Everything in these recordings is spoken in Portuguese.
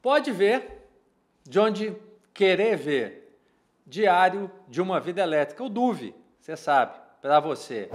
Pode ver de onde querer ver. Diário de uma Vida Elétrica. O DUV, você sabe, para você.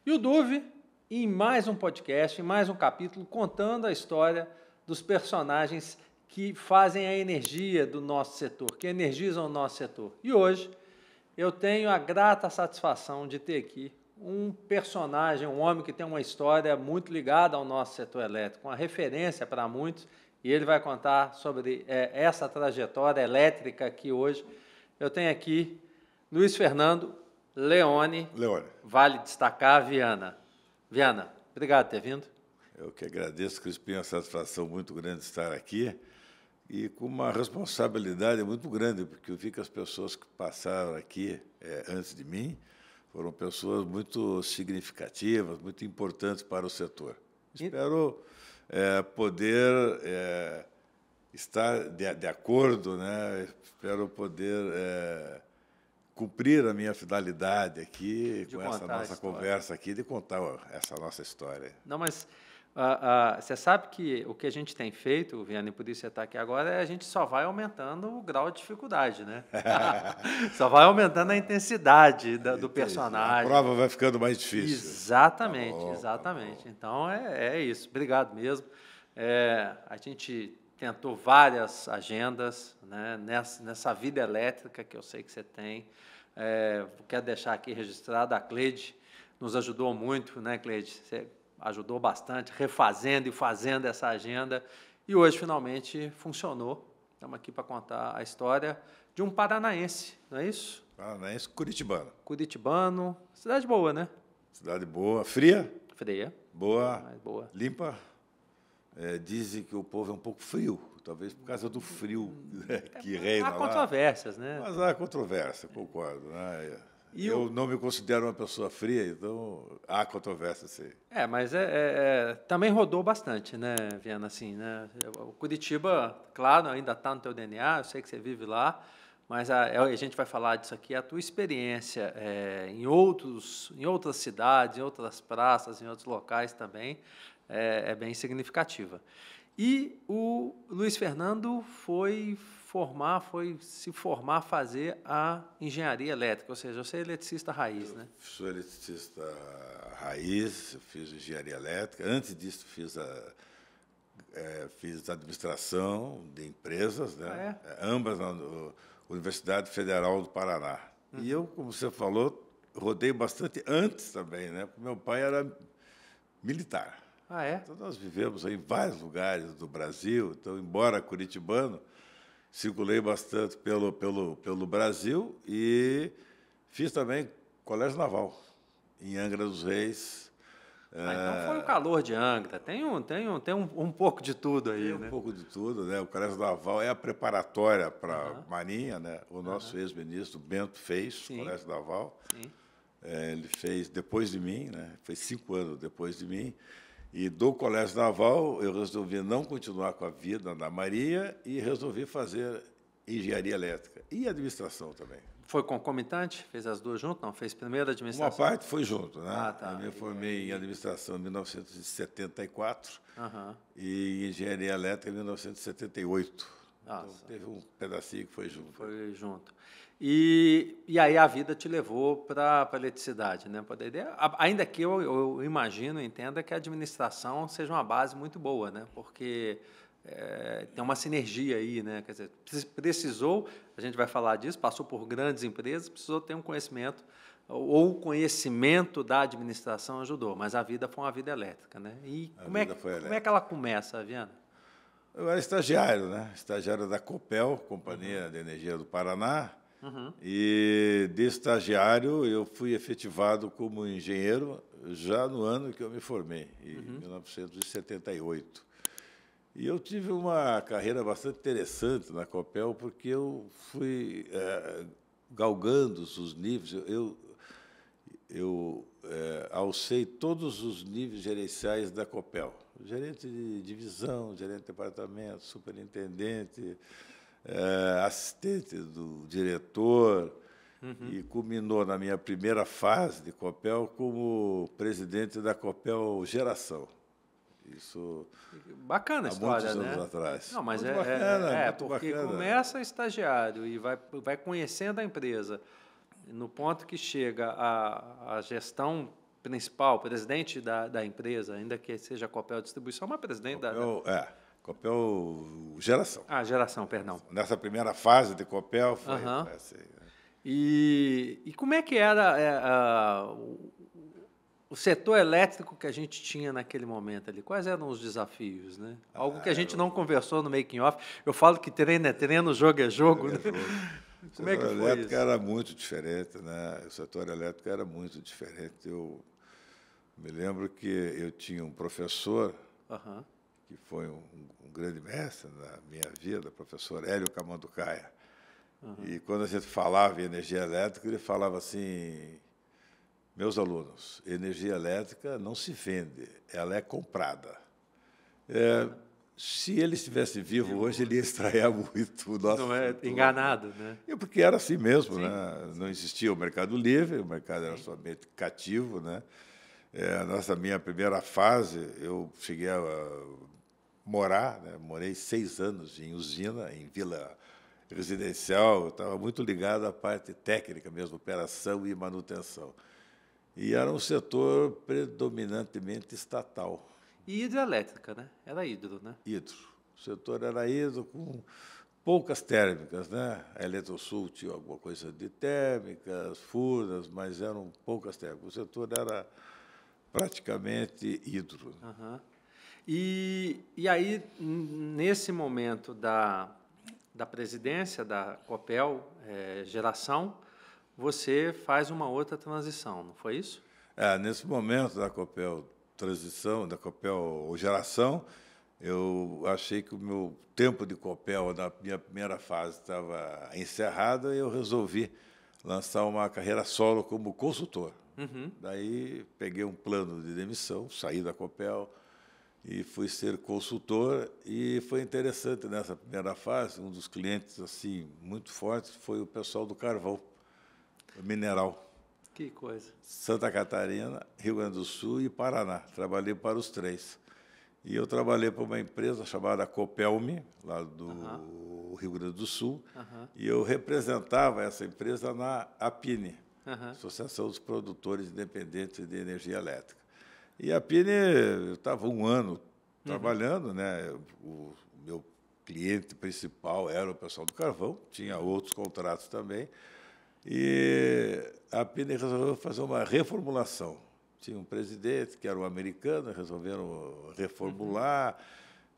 E o DUV, em mais um podcast, em mais um capítulo, contando a história dos personagens que fazem a energia do nosso setor, que energizam o nosso setor. E hoje eu tenho a grata satisfação de ter aqui um personagem, um homem que tem uma história muito ligada ao nosso setor elétrico, uma referência para muitos, e ele vai contar sobre essa trajetória elétrica que hoje eu tenho aqui, Luiz Fernando Leone. Vale destacar Viana. Viana, obrigado por ter vindo. Eu que agradeço, Crispim, é uma satisfação muito grande estar aqui e com uma responsabilidade muito grande, porque eu vi que as pessoas que passaram aqui antes de mim foram pessoas muito significativas, muito importantes para o setor. Espero poder estar de acordo, né? Espero poder cumprir a minha finalidade aqui, com essa nossa conversa aqui, de contar essa nossa história. Não, mas você sabe que o que a gente tem feito, Viana, e por isso você está aqui agora, a gente só vai aumentando o grau de dificuldade, né? Só vai aumentando a intensidade do personagem. A prova vai ficando mais difícil. Exatamente, tá bom, exatamente. Tá então, é isso. Obrigado mesmo. A gente tentou várias agendas, né, nessa vida elétrica que eu sei que você tem. Quero deixar aqui registrado, a Cleide nos ajudou muito, né, Cleide? Você ajudou bastante, refazendo e fazendo essa agenda, e hoje, finalmente, funcionou. Estamos aqui para contar a história de um paranaense, não é isso? Paranaense curitibano. Curitibano, cidade boa, né? Cidade boa, fria. Fria. Boa, boa. Limpa. Dizem que o povo é um pouco frio, talvez por causa do frio que reina lá. Há controvérsias, né? Mas há controvérsia, concordo. Né? Eu não me considero uma pessoa fria, então há controvérsia, sim. Mas também rodou bastante, né, Viana? Assim, né? O Curitiba, claro, ainda está no teu DNA, eu sei que você vive lá, mas a gente vai falar disso aqui, a tua experiência em outras cidades, em outras praças, em outros locais também, é bem significativa. E o Luiz Fernando foi se formar, fazer a engenharia elétrica, ou seja, você é eletricista raiz, né? Sou eletricista raiz, fiz engenharia elétrica. Antes disso, fiz administração de empresas, né? Ambas na Universidade Federal do Paraná. E eu, como você falou, rodei bastante antes também, né? Porque meu pai era militar. Então, nós vivemos em vários lugares do Brasil. Então, embora curitibano, circulei bastante pelo Brasil e fiz também colégio naval em Angra dos Reis. Então foi o calor de Angra. Tem um pouco de tudo aí, né? Um pouco de tudo, né? O colégio naval é a preparatória para a Marinha, né? O nosso ex-ministro Bento fez o colégio naval. Sim. Ele fez depois de mim, né? Fez 5 anos depois de mim. E do Colégio Naval, eu resolvi não continuar com a vida na Marinha e resolvi fazer engenharia elétrica e administração também. Foi concomitante? Fez as duas juntas? Não, fez primeiro a administração? Uma parte foi junto, né? Tá. Eu me formei em administração em 1974 e em engenharia elétrica em 1978. Então, teve um pedacinho que foi junto. Foi junto. E aí a vida te levou para a eletricidade, né? Ainda que eu imagino, entenda que a administração seja uma base muito boa, né? Porque tem uma sinergia aí, né? Quer dizer, precisou, a gente vai falar disso, passou por grandes empresas, precisou ter um conhecimento, ou o conhecimento da administração ajudou, mas a vida foi uma vida elétrica, né? E como é que ela começa, Viana? Eu era estagiário, né? Estagiário da Copel, Companhia de Energia do Paraná. E de estagiário eu fui efetivado como engenheiro já no ano que eu me formei, em 1978. E eu tive uma carreira bastante interessante na Copel, porque eu fui galgando os níveis. eu alcei todos os níveis gerenciais da Copel. Gerente de divisão, gerente de departamento, superintendente, assistente do diretor, e culminou na minha primeira fase de Copel como presidente da Copel Geração. Isso bacana a história, há muitos anos né? atrás. Não, mas muito bacana, muito porque bacana. começa estagiário e vai conhecendo a empresa. No ponto que chega a gestão principal, presidente da empresa, ainda que seja a Copel Distribuição, mas presidente Copel, Copel Geração. Geração, perdão. Nessa primeira fase de Copel foi assim, né? E como é que era o setor elétrico que a gente tinha naquele momento ali? Quais eram os desafios, né? Algo que a gente não conversou no making off. Eu falo que treino é treino, jogo é jogo, né? Como é que foi isso? O setor elétrico era muito diferente, né? O setor elétrico era muito diferente. Eu me lembro que eu tinha um professor que foi um grande mestre na minha vida, o professor Hélio Camanducaia. E quando a gente falava em energia elétrica, ele falava assim: meus alunos, energia elétrica não se vende, ela é comprada. Se ele estivesse vivo hoje, ele ia estranhar muito o nosso futuro. Enganado, né? Porque era assim mesmo, né? Não existia o mercado livre, o mercado era somente cativo, né? Minha primeira fase, eu cheguei a morar, né? Morei 6 anos em usina, em vila residencial, eu estava muito ligado à parte técnica mesmo, operação e manutenção. E era um setor predominantemente estatal. E hidrelétrica, né? Era hidro, né? Hidro. O setor era hidro com poucas térmicas, né? A Eletrosul tinha alguma coisa de térmicas, Furnas, mas eram poucas térmicas. O setor era praticamente hidro. E aí, nesse momento da presidência da Copel Geração, você faz uma outra transição, não foi isso? Nesse momento da Copel Transição, da Copel Geração, eu achei que o meu tempo de Copel, na minha primeira fase, estava encerrado e eu resolvi lançar uma carreira solo como consultor. Daí peguei um plano de demissão, saí da Copel e fui ser consultor. E foi interessante nessa primeira fase, um dos clientes assim muito fortes foi o pessoal do carvão, mineral. Que coisa. Santa Catarina, Rio Grande do Sul e Paraná. Trabalhei para os 3. E eu trabalhei para uma empresa chamada Copelme, lá do Rio Grande do Sul, e eu representava essa empresa na APINE, Associação dos Produtores Independentes de Energia Elétrica. E a APINE, eu estava 1 ano trabalhando, né? O meu cliente principal era o pessoal do carvão, tinha outros contratos também, e a APINE resolveu fazer uma reformulação. Tinha um presidente, que era um americano, resolveram reformular,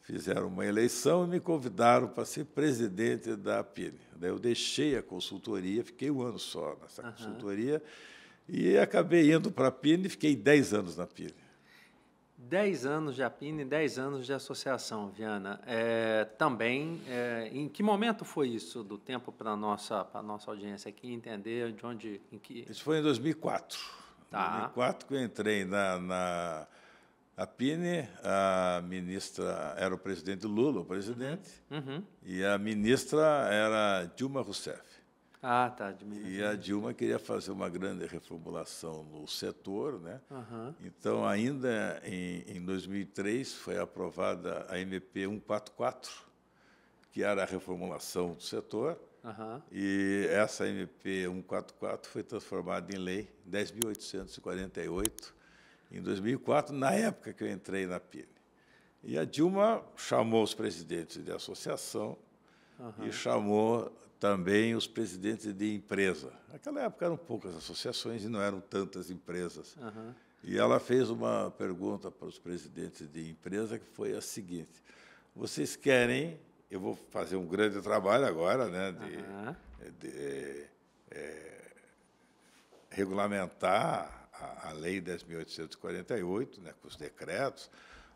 fizeram uma eleição e me convidaram para ser presidente da APINE. Daí eu deixei a consultoria, fiquei 1 ano só nessa consultoria, e acabei indo para a APINE e fiquei 10 anos na APINE. 10 anos de APINE e 10 anos de associação, Viana. Também, em que momento foi isso do tempo para a nossa audiência aqui entender de onde... Isso foi em 2004. Em 2004 que eu entrei na APINE, a ministra era o presidente Lula, o presidente, e a ministra era Dilma Rousseff. De Minas. E a Dilma queria fazer uma grande reformulação no setor, né? Então, ainda em 2003, foi aprovada a MP 144, que era a reformulação do setor, e essa MP 144 foi transformada em lei 10.848 em 2004, na época que eu entrei na APINE. E a Dilma chamou os presidentes de associação e chamou também os presidentes de empresa. Naquela época eram poucas associações e não eram tantas empresas. E ela fez uma pergunta para os presidentes de empresa que foi a seguinte: vocês querem... Eu vou fazer um grande trabalho agora, né, de regulamentar a Lei 10.848, né, com os decretos.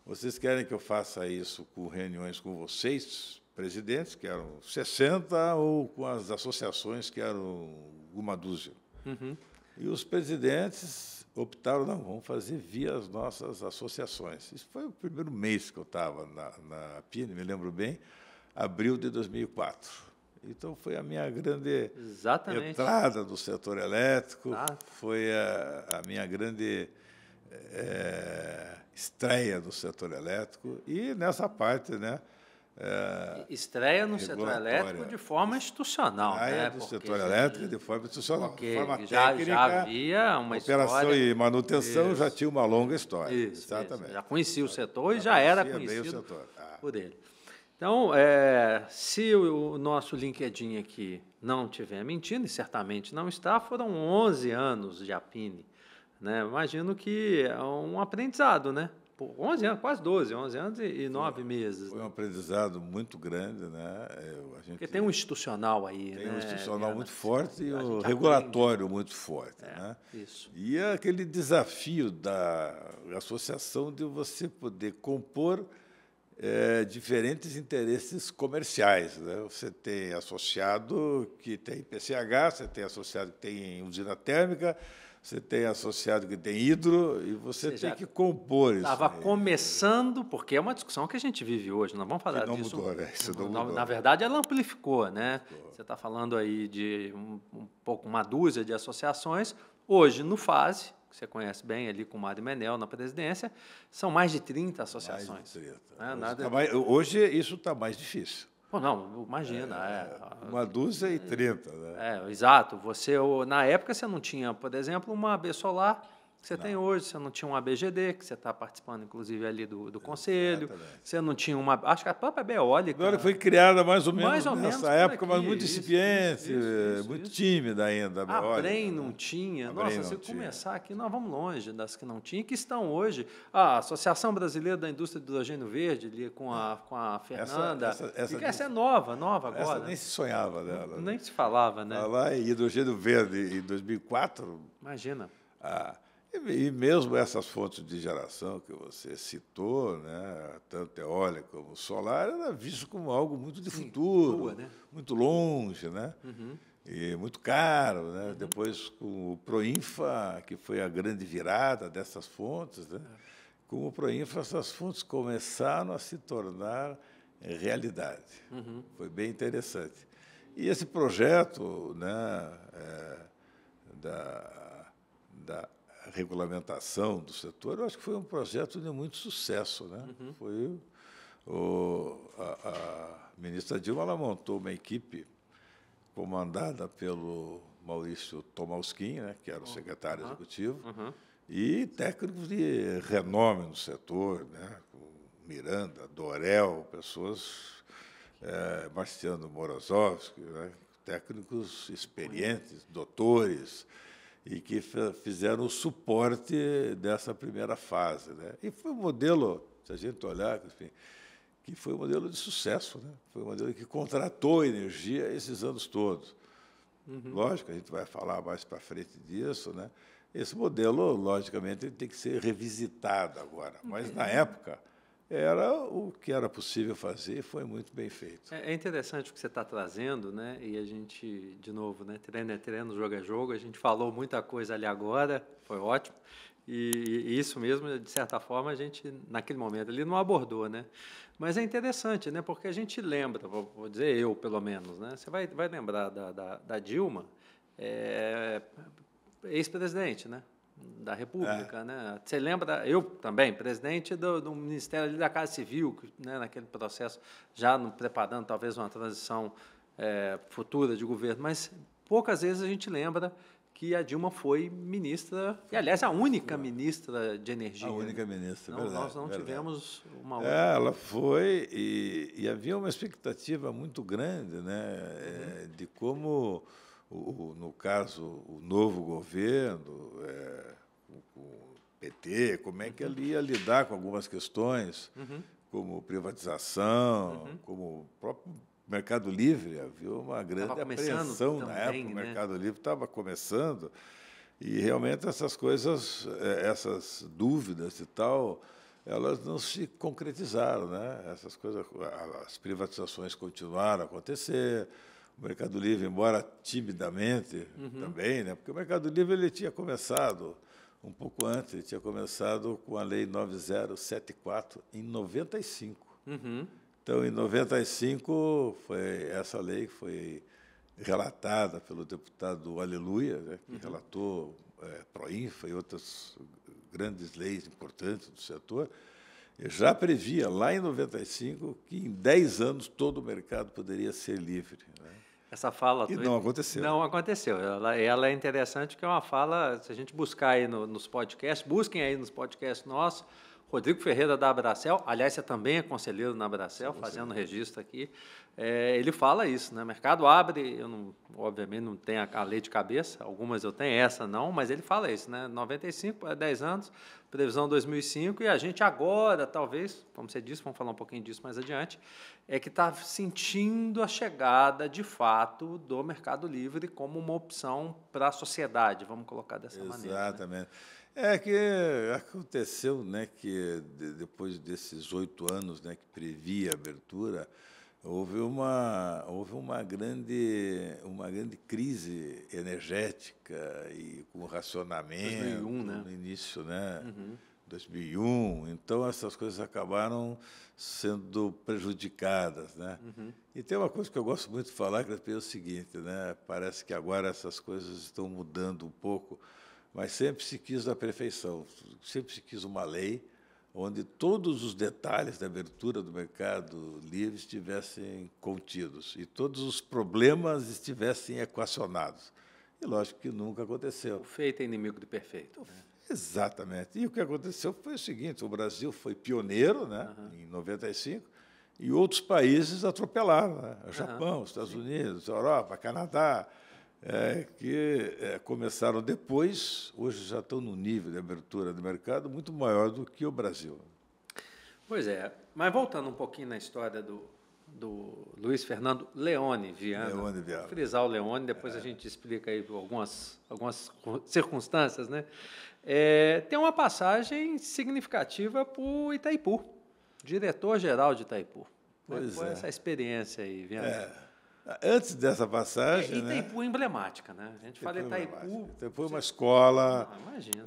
Vocês querem que eu faça isso com reuniões com vocês, presidentes, que eram 60, ou com as associações, que eram 1 dúzia? E os presidentes optaram, não, vamos fazer via as nossas associações. Isso foi o primeiro mês que eu estava na Apine, me lembro bem, abril de 2004. Então, foi a minha grande entrada no setor elétrico, foi a minha grande estreia no setor elétrico, e nessa parte, né? Estreia no setor elétrico de forma institucional. Estreia do setor elétrico de forma institucional. De forma técnica, já havia uma operação história... e manutenção já tinha uma longa história. Exatamente. Já conhecia o setor e já era conhecido por ele. Então, se o nosso LinkedIn aqui não estiver mentindo, e certamente não está, foram 11 anos de Apine, né? Imagino que é um aprendizado, né? 11 anos, quase 12, 11 anos e 9 meses. Foi um aprendizado muito grande, né? Porque tem um institucional aí, tem né? Um institucional muito forte e um regulatório muito forte, né? Isso. E aquele desafio da associação de você poder compor diferentes interesses comerciais, né? Você tem associado que tem PCH, você tem associado que tem usina térmica, você tem associado que tem hidro, e você tem que compor isso. Estava começando, porque é uma discussão que a gente vive hoje, não vamos falar disso. Mudou, né? Isso não mudou. Na verdade, ela amplificou, né? Você está falando aí de uma dúzia de associações. Hoje, no FASE, que você conhece bem, ali com o Mário Menel na presidência, são mais de 30 associações. Mais de 30. Hoje isso está mais difícil. Pô, não, imagina. Uma dúzia e 30. Né? Exato. Na época, você não tinha, por exemplo, uma AB Solar que você tem hoje, você não tinha um ABGD, que você está participando, inclusive, ali do conselho, você não tinha acho que a própria Beólica... A Beólica foi criada mais ou menos nessa época, mas muito incipiente, muito tímida ainda, a Beólica. A Brem não tinha. Nossa, se eu começar aqui, nós vamos longe das que não tinham, que estão hoje. A Associação Brasileira da Indústria de Hidrogênio Verde, ali com a Fernanda, essa é nova agora. Essa nem se sonhava dela. Nem se falava, né? Falar em hidrogênio verde em 2004... Imagina. E mesmo essas fontes de geração que você citou, né, tanto eólica como solar, era visto como algo muito de futuro, né? muito longe, né? E muito caro, né? Depois, com o Proinfa, que foi a grande virada dessas fontes, né? Com o Proinfa, essas fontes começaram a se tornar realidade. Foi bem interessante. E esse projeto, né, da regulamentação do setor, eu acho que foi um projeto de muito sucesso, né? Foi a ministra Dilma, ela montou uma equipe comandada pelo Maurício Tomalskin, né, que era o secretário executivo, e técnicos de renome no setor, né, Miranda, Dorel, pessoas, Marciano Morozovski, né, técnicos experientes, doutores, e que fizeram o suporte dessa primeira fase, né? E foi um modelo, se a gente olhar, enfim, que foi um modelo de sucesso, né? Foi um modelo que contratou energia esses anos todos. Lógico, a gente vai falar mais para frente disso, né? Esse modelo, logicamente, ele tem que ser revisitado agora, mas na época era o que era possível fazer e foi muito bem feito. É interessante o que você está trazendo, né? E a gente, de novo, né? Treino é treino, jogo é jogo. A gente falou muita coisa ali agora, foi ótimo. E isso mesmo, de certa forma, a gente, naquele momento ali, não abordou, né? Mas é interessante, né? Porque a gente lembra, vou dizer eu, pelo menos, né? Você vai lembrar da Dilma, ex-presidente, né? Da República, né? Você lembra, eu também, presidente do Ministério ali da Casa Civil, né, naquele processo, já preparando talvez uma transição futura de governo, mas poucas vezes a gente lembra que a Dilma foi ministra, e aliás a única ministra de energia. A única ministra, verdade. Nós não tivemos uma outra. Ela foi, e havia uma expectativa muito grande, né, de como... no caso, o novo governo, o PT, como é que ele ia lidar com algumas questões, como privatização, como o próprio Mercado Livre. Havia uma grande apreensão na época, o Mercado Livre estava começando, e realmente essas coisas, essas dúvidas e tal, elas não se concretizaram, né? Essas coisas, as privatizações continuaram a acontecer, O Mercado Livre, embora timidamente também, né? Porque o Mercado Livre ele tinha começado um pouco antes, ele tinha começado com a Lei 9074 em 95. Então, em 95, foi essa lei que foi relatada pelo deputado Aleluia, né, que relatou Proinfa e outras grandes leis importantes do setor. Eu já previa, lá em 95, que em 10 anos todo o mercado poderia ser livre, né? Essa fala... E não aconteceu. Não aconteceu. Ela é interessante, porque é uma fala, se a gente buscar aí nos podcasts, busquem aí nos podcasts nossos, Rodrigo Ferreira da Abracel, aliás, você também é conselheiro na Abracel, fazendo registro aqui, ele fala isso, né? O mercado abre, eu não, obviamente não tenho a lei de cabeça, algumas eu tenho, essa não, mas ele fala isso, né? 95, 10 anos, previsão 2005, e a gente agora, talvez, como você disse, vamos falar um pouquinho disso mais adiante, é que está sentindo a chegada, de fato, do Mercado Livre como uma opção para a sociedade, vamos colocar dessa maneira. Exatamente. Né? É que aconteceu, né, que depois desses 8 anos, né, que previa a abertura, houve uma grande crise energética e com racionamento 2001, né? no início, né? 2001. Então essas coisas acabaram sendo prejudicadas, né? E tem uma coisa que eu gosto muito de falar, que é o seguinte, né? Parece que agora essas coisas estão mudando um pouco, mas sempre se quis a perfeição, sempre se quis uma lei onde todos os detalhes da abertura do Mercado Livre estivessem contidos e todos os problemas estivessem equacionados. E, lógico, que nunca aconteceu. O feito é inimigo do perfeito. Né? Exatamente. E o que aconteceu foi o seguinte, o Brasil foi pioneiro, né, em 95, e outros países atropelaram, né? O Japão, Estados Unidos, Europa, Canadá, que começaram depois, hoje já estão num nível de abertura do mercado muito maior do que o Brasil. Pois é, mas voltando um pouquinho na história do Luiz Fernando Leone Viana, vou frisar o Leone, depois a gente explica aí algumas circunstâncias, né? Tem uma passagem significativa para o Itaipu, diretor-geral de Itaipu. Pois foi essa experiência aí, Viana? Antes dessa passagem... Itaipu é emblemática, né? A gente fala Itaipu... Itaipu é uma escola... Imagina.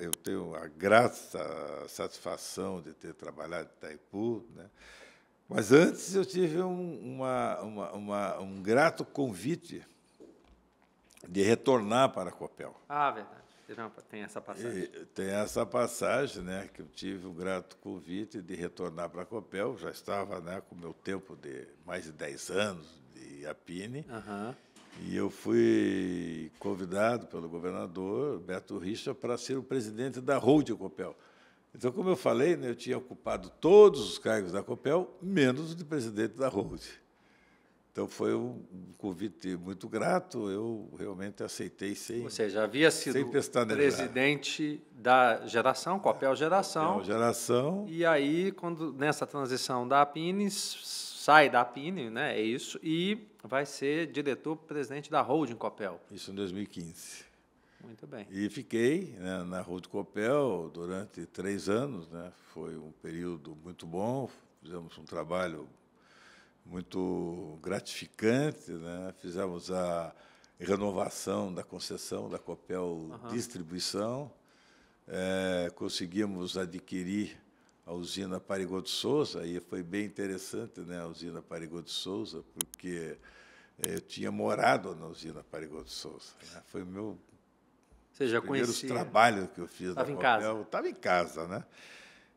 Eu tenho a grata satisfação de ter trabalhado em Itaipu, né? Mas antes eu tive um grato convite de retornar para a Copel. Ah, verdade. Tem essa passagem. Tem essa passagem, né, que eu tive um grato convite de retornar para a Copel. Já estava, né, com o meu tempo de mais de 10 anos de Apine. E eu fui convidado pelo governador Beto Richa para ser o presidente da Holding Copel. Então, como eu falei, né, eu tinha ocupado todos os cargos da Copel, menos o de presidente da Holding. Então, foi um convite muito grato, eu realmente aceitei sem... Você já havia sido presidente da Geração, Copel Geração. Copel Geração. E aí, nessa transição da Apine, sai da Apine, né, é isso, e vai ser diretor-presidente da Holding Copel. Isso em 2015. Muito bem. E fiquei, né, na Holding Copel durante 3 anos, né, foi um período muito bom, fizemos um trabalho muito gratificante, né? Fizemos a renovação da concessão da Copel Distribuição, conseguimos adquirir a usina Parigot de Souza, e foi bem interessante, né, a usina Parigot de Souza, porque eu tinha morado na usina Parigot de Souza, né? Foi o meu primeiro trabalho que eu fiz na Copel. Estava em casa, né?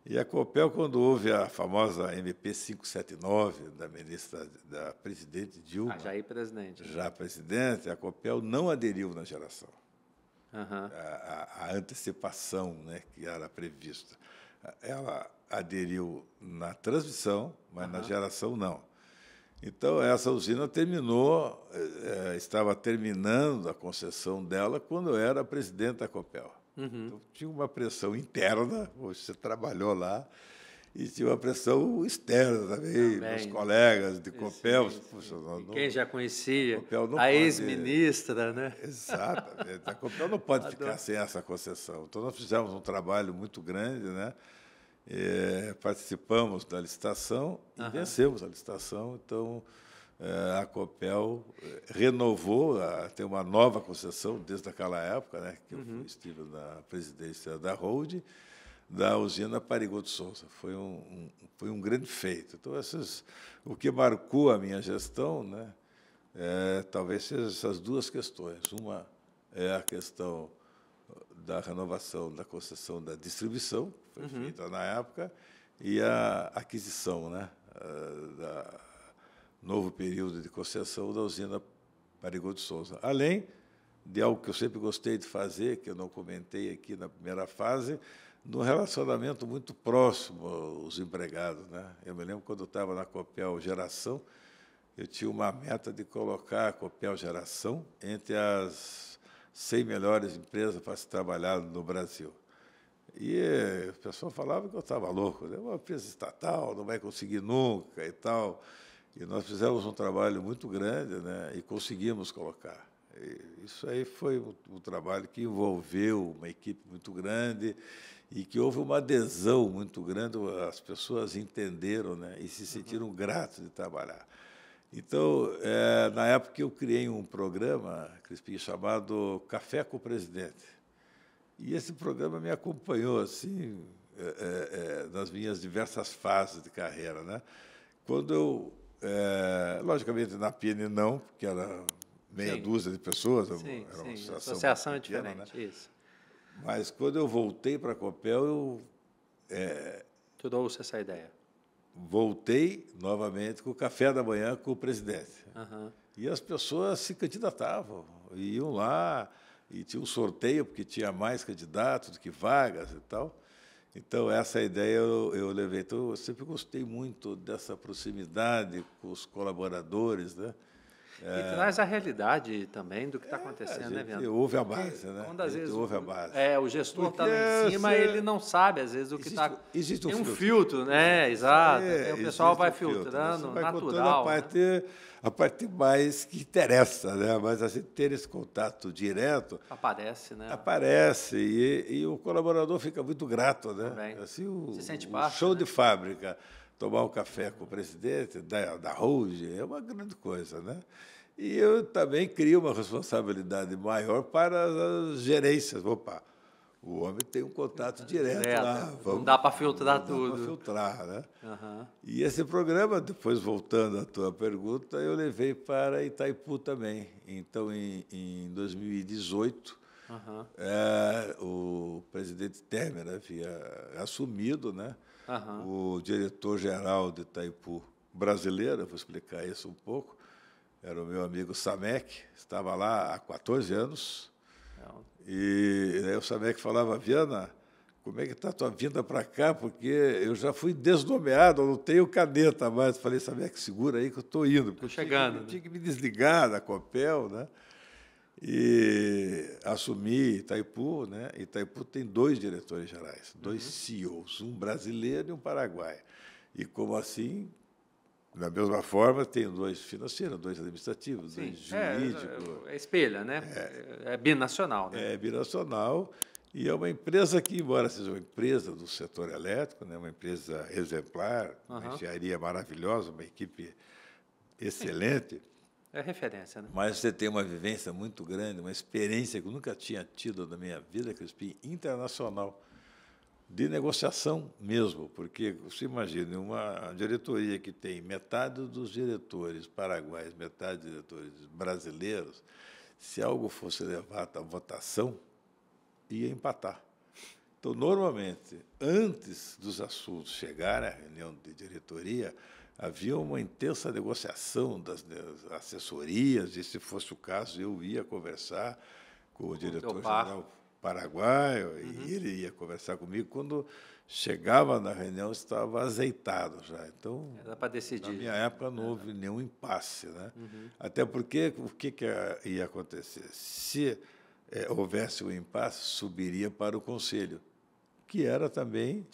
E a Copel, quando houve a famosa MP 579 da ministra, da presidente Dilma... já aí presidente. Já presidente, a Copel não aderiu na geração. A antecipação, né, que era prevista. Ela aderiu na transmissão, mas na geração não. Então, essa usina terminou, estava terminando a concessão dela quando eu era presidente da Copel. Então, tinha uma pressão interna, você trabalhou lá, e tinha uma pressão externa também, meus colegas de Copel. Puxa, quem já conhecia, a ex-ministra, né? Exatamente. A Copel não pode ficar sem essa concessão. Então, nós fizemos um trabalho muito grande, né? Participamos da licitação e vencemos a licitação. Então, a Copel renovou, tem uma nova concessão desde aquela época, né, que eu estive na presidência da holding, da usina Parigot de Souza. Foi um grande feito. Então, o que marcou a minha gestão, né, talvez sejam essas duas questões. Uma é a questão da renovação da concessão da distribuição, que foi feita na época, e a aquisição, né, da novo período de concessão da usina Parigot de Souza. Além de algo que eu sempre gostei de fazer, que eu não comentei aqui na primeira fase, no relacionamento muito próximo aos empregados, né? Eu me lembro quando eu estava na Copel Geração, eu tinha uma meta de colocar a Copel Geração entre as 100 melhores empresas para se trabalhar no Brasil. E o pessoal falava que eu estava louco, né? Uma empresa estatal, não vai conseguir nunca e tal. E nós fizemos um trabalho muito grande, né? E conseguimos colocar. E isso aí foi um trabalho que envolveu uma equipe muito grande e que houve uma adesão muito grande, as pessoas entenderam, né? E se sentiram gratos de trabalhar. Então, na época, eu criei um programa, Crispim, chamado Café com o Presidente. E esse programa me acompanhou assim, nas minhas diversas fases de carreira, né? Quando eu, logicamente, na PN não, porque era meia dúzia de pessoas, era uma associação pequena, diferente, né? isso. Mas, quando eu voltei para a Copel, Tu trouxe essa ideia. voltei novamente com o café da manhã com o presidente. Uhum. E as pessoas se candidatavam, iam lá, e tinha um sorteio, porque tinha mais candidatos do que vagas e tal. Então, essa ideia eu levei. Então, eu sempre gostei muito dessa proximidade com os colaboradores, né? E traz a realidade também do que está acontecendo, né, Viana? Ouve a base, né? Quando às vezes ouve a base. O gestor está lá em cima, ele não sabe, às vezes, o que está... Existe Tem um filtro, né? Exato. Aí o pessoal vai filtrando, Você vai natural. a parte mais que interessa, né? Mas assim, ter esse contato direto... Aparece, né? Aparece, e o colaborador fica muito grato, né? Também. Assim, Se sente o parte, show né? de fábrica, tomar um café com o presidente da holding é uma grande coisa, né? E eu também crio uma responsabilidade maior para as gerências. Opa, o homem tem um contato direto lá. Não dá para filtrar tudo. Não dá para filtrar, né? Uhum. E esse programa, depois voltando à tua pergunta, eu levei para Itaipu também. Então, em 2018, o presidente Temer havia assumido, né, o diretor-geral de Itaipu brasileiro, vou explicar isso um pouco, era o meu amigo Samek, estava lá há 14 anos, e aí o Samek falava: Viana, como é que está a tua vinda para cá? Porque eu já fui desnomeado, eu não tenho caneta mais. Falei: Samek, segura aí que eu estou indo. Estou chegando. Eu tinha que me desligar da Copel, né? E assumi Itaipu, né? Itaipu tem 2 diretores gerais, 2 CEOs, um brasileiro e um paraguaio. E como assim, da mesma forma, tenho 2 financeiros, 2 administrativos, 2 jurídicos. Espelha, né? É binacional, né? É binacional. E é uma empresa que, embora seja uma empresa do setor elétrico, né, uma empresa exemplar, uma engenharia maravilhosa, uma equipe excelente. É referência, né? Mas você tem uma vivência muito grande, uma experiência que eu nunca tinha tido na minha vida, Crispim, internacional, de negociação mesmo, porque você imagina uma diretoria que tem metade dos diretores paraguaios, metade dos diretores brasileiros, se algo fosse levado à votação, ia empatar. Então, normalmente, antes dos assuntos chegarem à reunião de diretoria, havia uma intensa negociação das assessorias, e, se fosse o caso, eu ia conversar com o diretor-geral paraguaio, e ele ia conversar comigo. Quando chegava na reunião, estava azeitado já. Então, era para decidir. Na minha época, não houve nenhum impasse, né? Até porque, o que ia acontecer? Se houvesse um impasse, subiria para o Conselho, que era também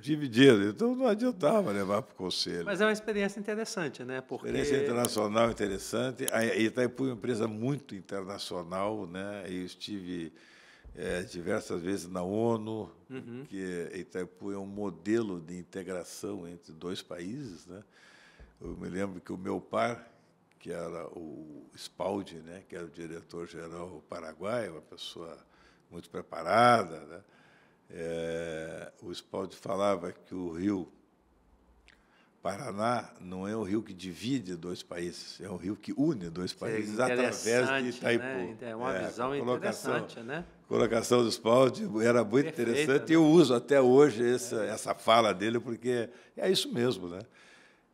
dividido. Então, não adiantava levar para o Conselho. Mas é uma experiência interessante, né? Porque... Experiência internacional interessante. A Itaipu é uma empresa muito internacional, né? Eu estive diversas vezes na ONU, que Itaipu é um modelo de integração entre 2 países, né? Eu me lembro que o meu par, que era o Spaldi, né, que era o diretor-geral paraguaio, uma pessoa muito preparada, né? O Spaldi falava que o rio Paraná não é um rio que divide dois países, é um rio que une dois países através de Itaipu. Né? É uma visão interessante, né? A colocação do Spaldi era muito interessante, né? e eu uso até hoje essa fala dele, porque é isso mesmo, né?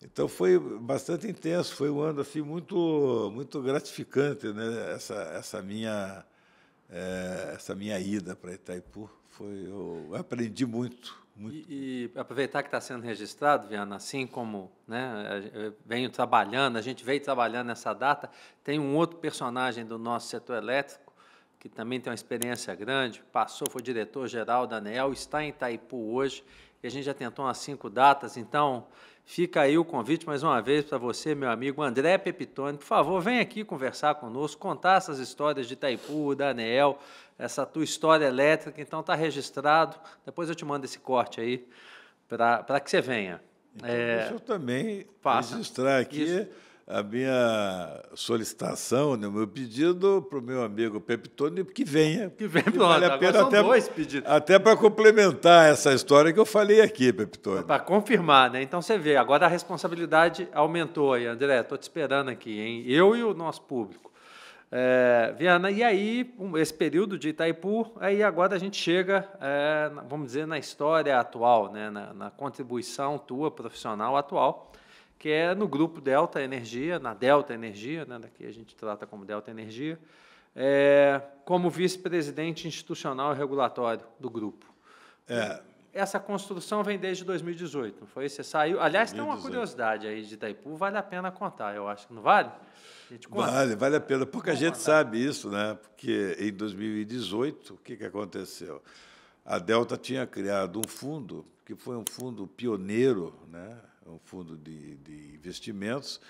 Então foi bastante intenso, foi um ano assim muito gratificante, né? Essa minha ida para Itaipu, eu aprendi muito. E aproveitar que está sendo registrado, Viana, assim como, né, a gente veio trabalhando nessa data, tem um outro personagem do nosso setor elétrico, que também tem uma experiência grande, foi diretor-geral da ANEEL, está em Itaipu hoje, e a gente já tentou umas 5 datas, então fica aí o convite mais uma vez para você, meu amigo André Pepitone, por favor, vem aqui conversar conosco, contar essas histórias de Itaipu, da ANEEL, essa tua história elétrica, então está registrado, depois eu te mando esse corte aí para que você venha. Então, deixa eu também registrar aqui a minha solicitação, né, o meu pedido para o meu amigo Pepitone que venha. Que vale a pena até, 2 pedidos. Até para complementar essa história que eu falei aqui, Pepitone. Para confirmar, né? Então você vê, agora a responsabilidade aumentou aí, André, estou te esperando aqui, hein? Eu e o nosso público. Viana, e aí, esse período de Itaipu, aí agora a gente chega, vamos dizer, na história atual, né? na contribuição tua profissional atual, que é no grupo Delta Energia, na Delta Energia, né? Daqui a gente trata como Delta Energia, como vice-presidente institucional e regulatório do grupo. Essa construção vem desde 2018, não foi? Você saiu... Aliás, 2018. Tem uma curiosidade aí de Itaipu, vale a pena contar, eu acho que não vale? Vale a pena. Pouca gente sabe isso, né? Porque em 2018, o que aconteceu? A Delta tinha criado um fundo, que foi um fundo pioneiro, né? Um fundo de investimentos,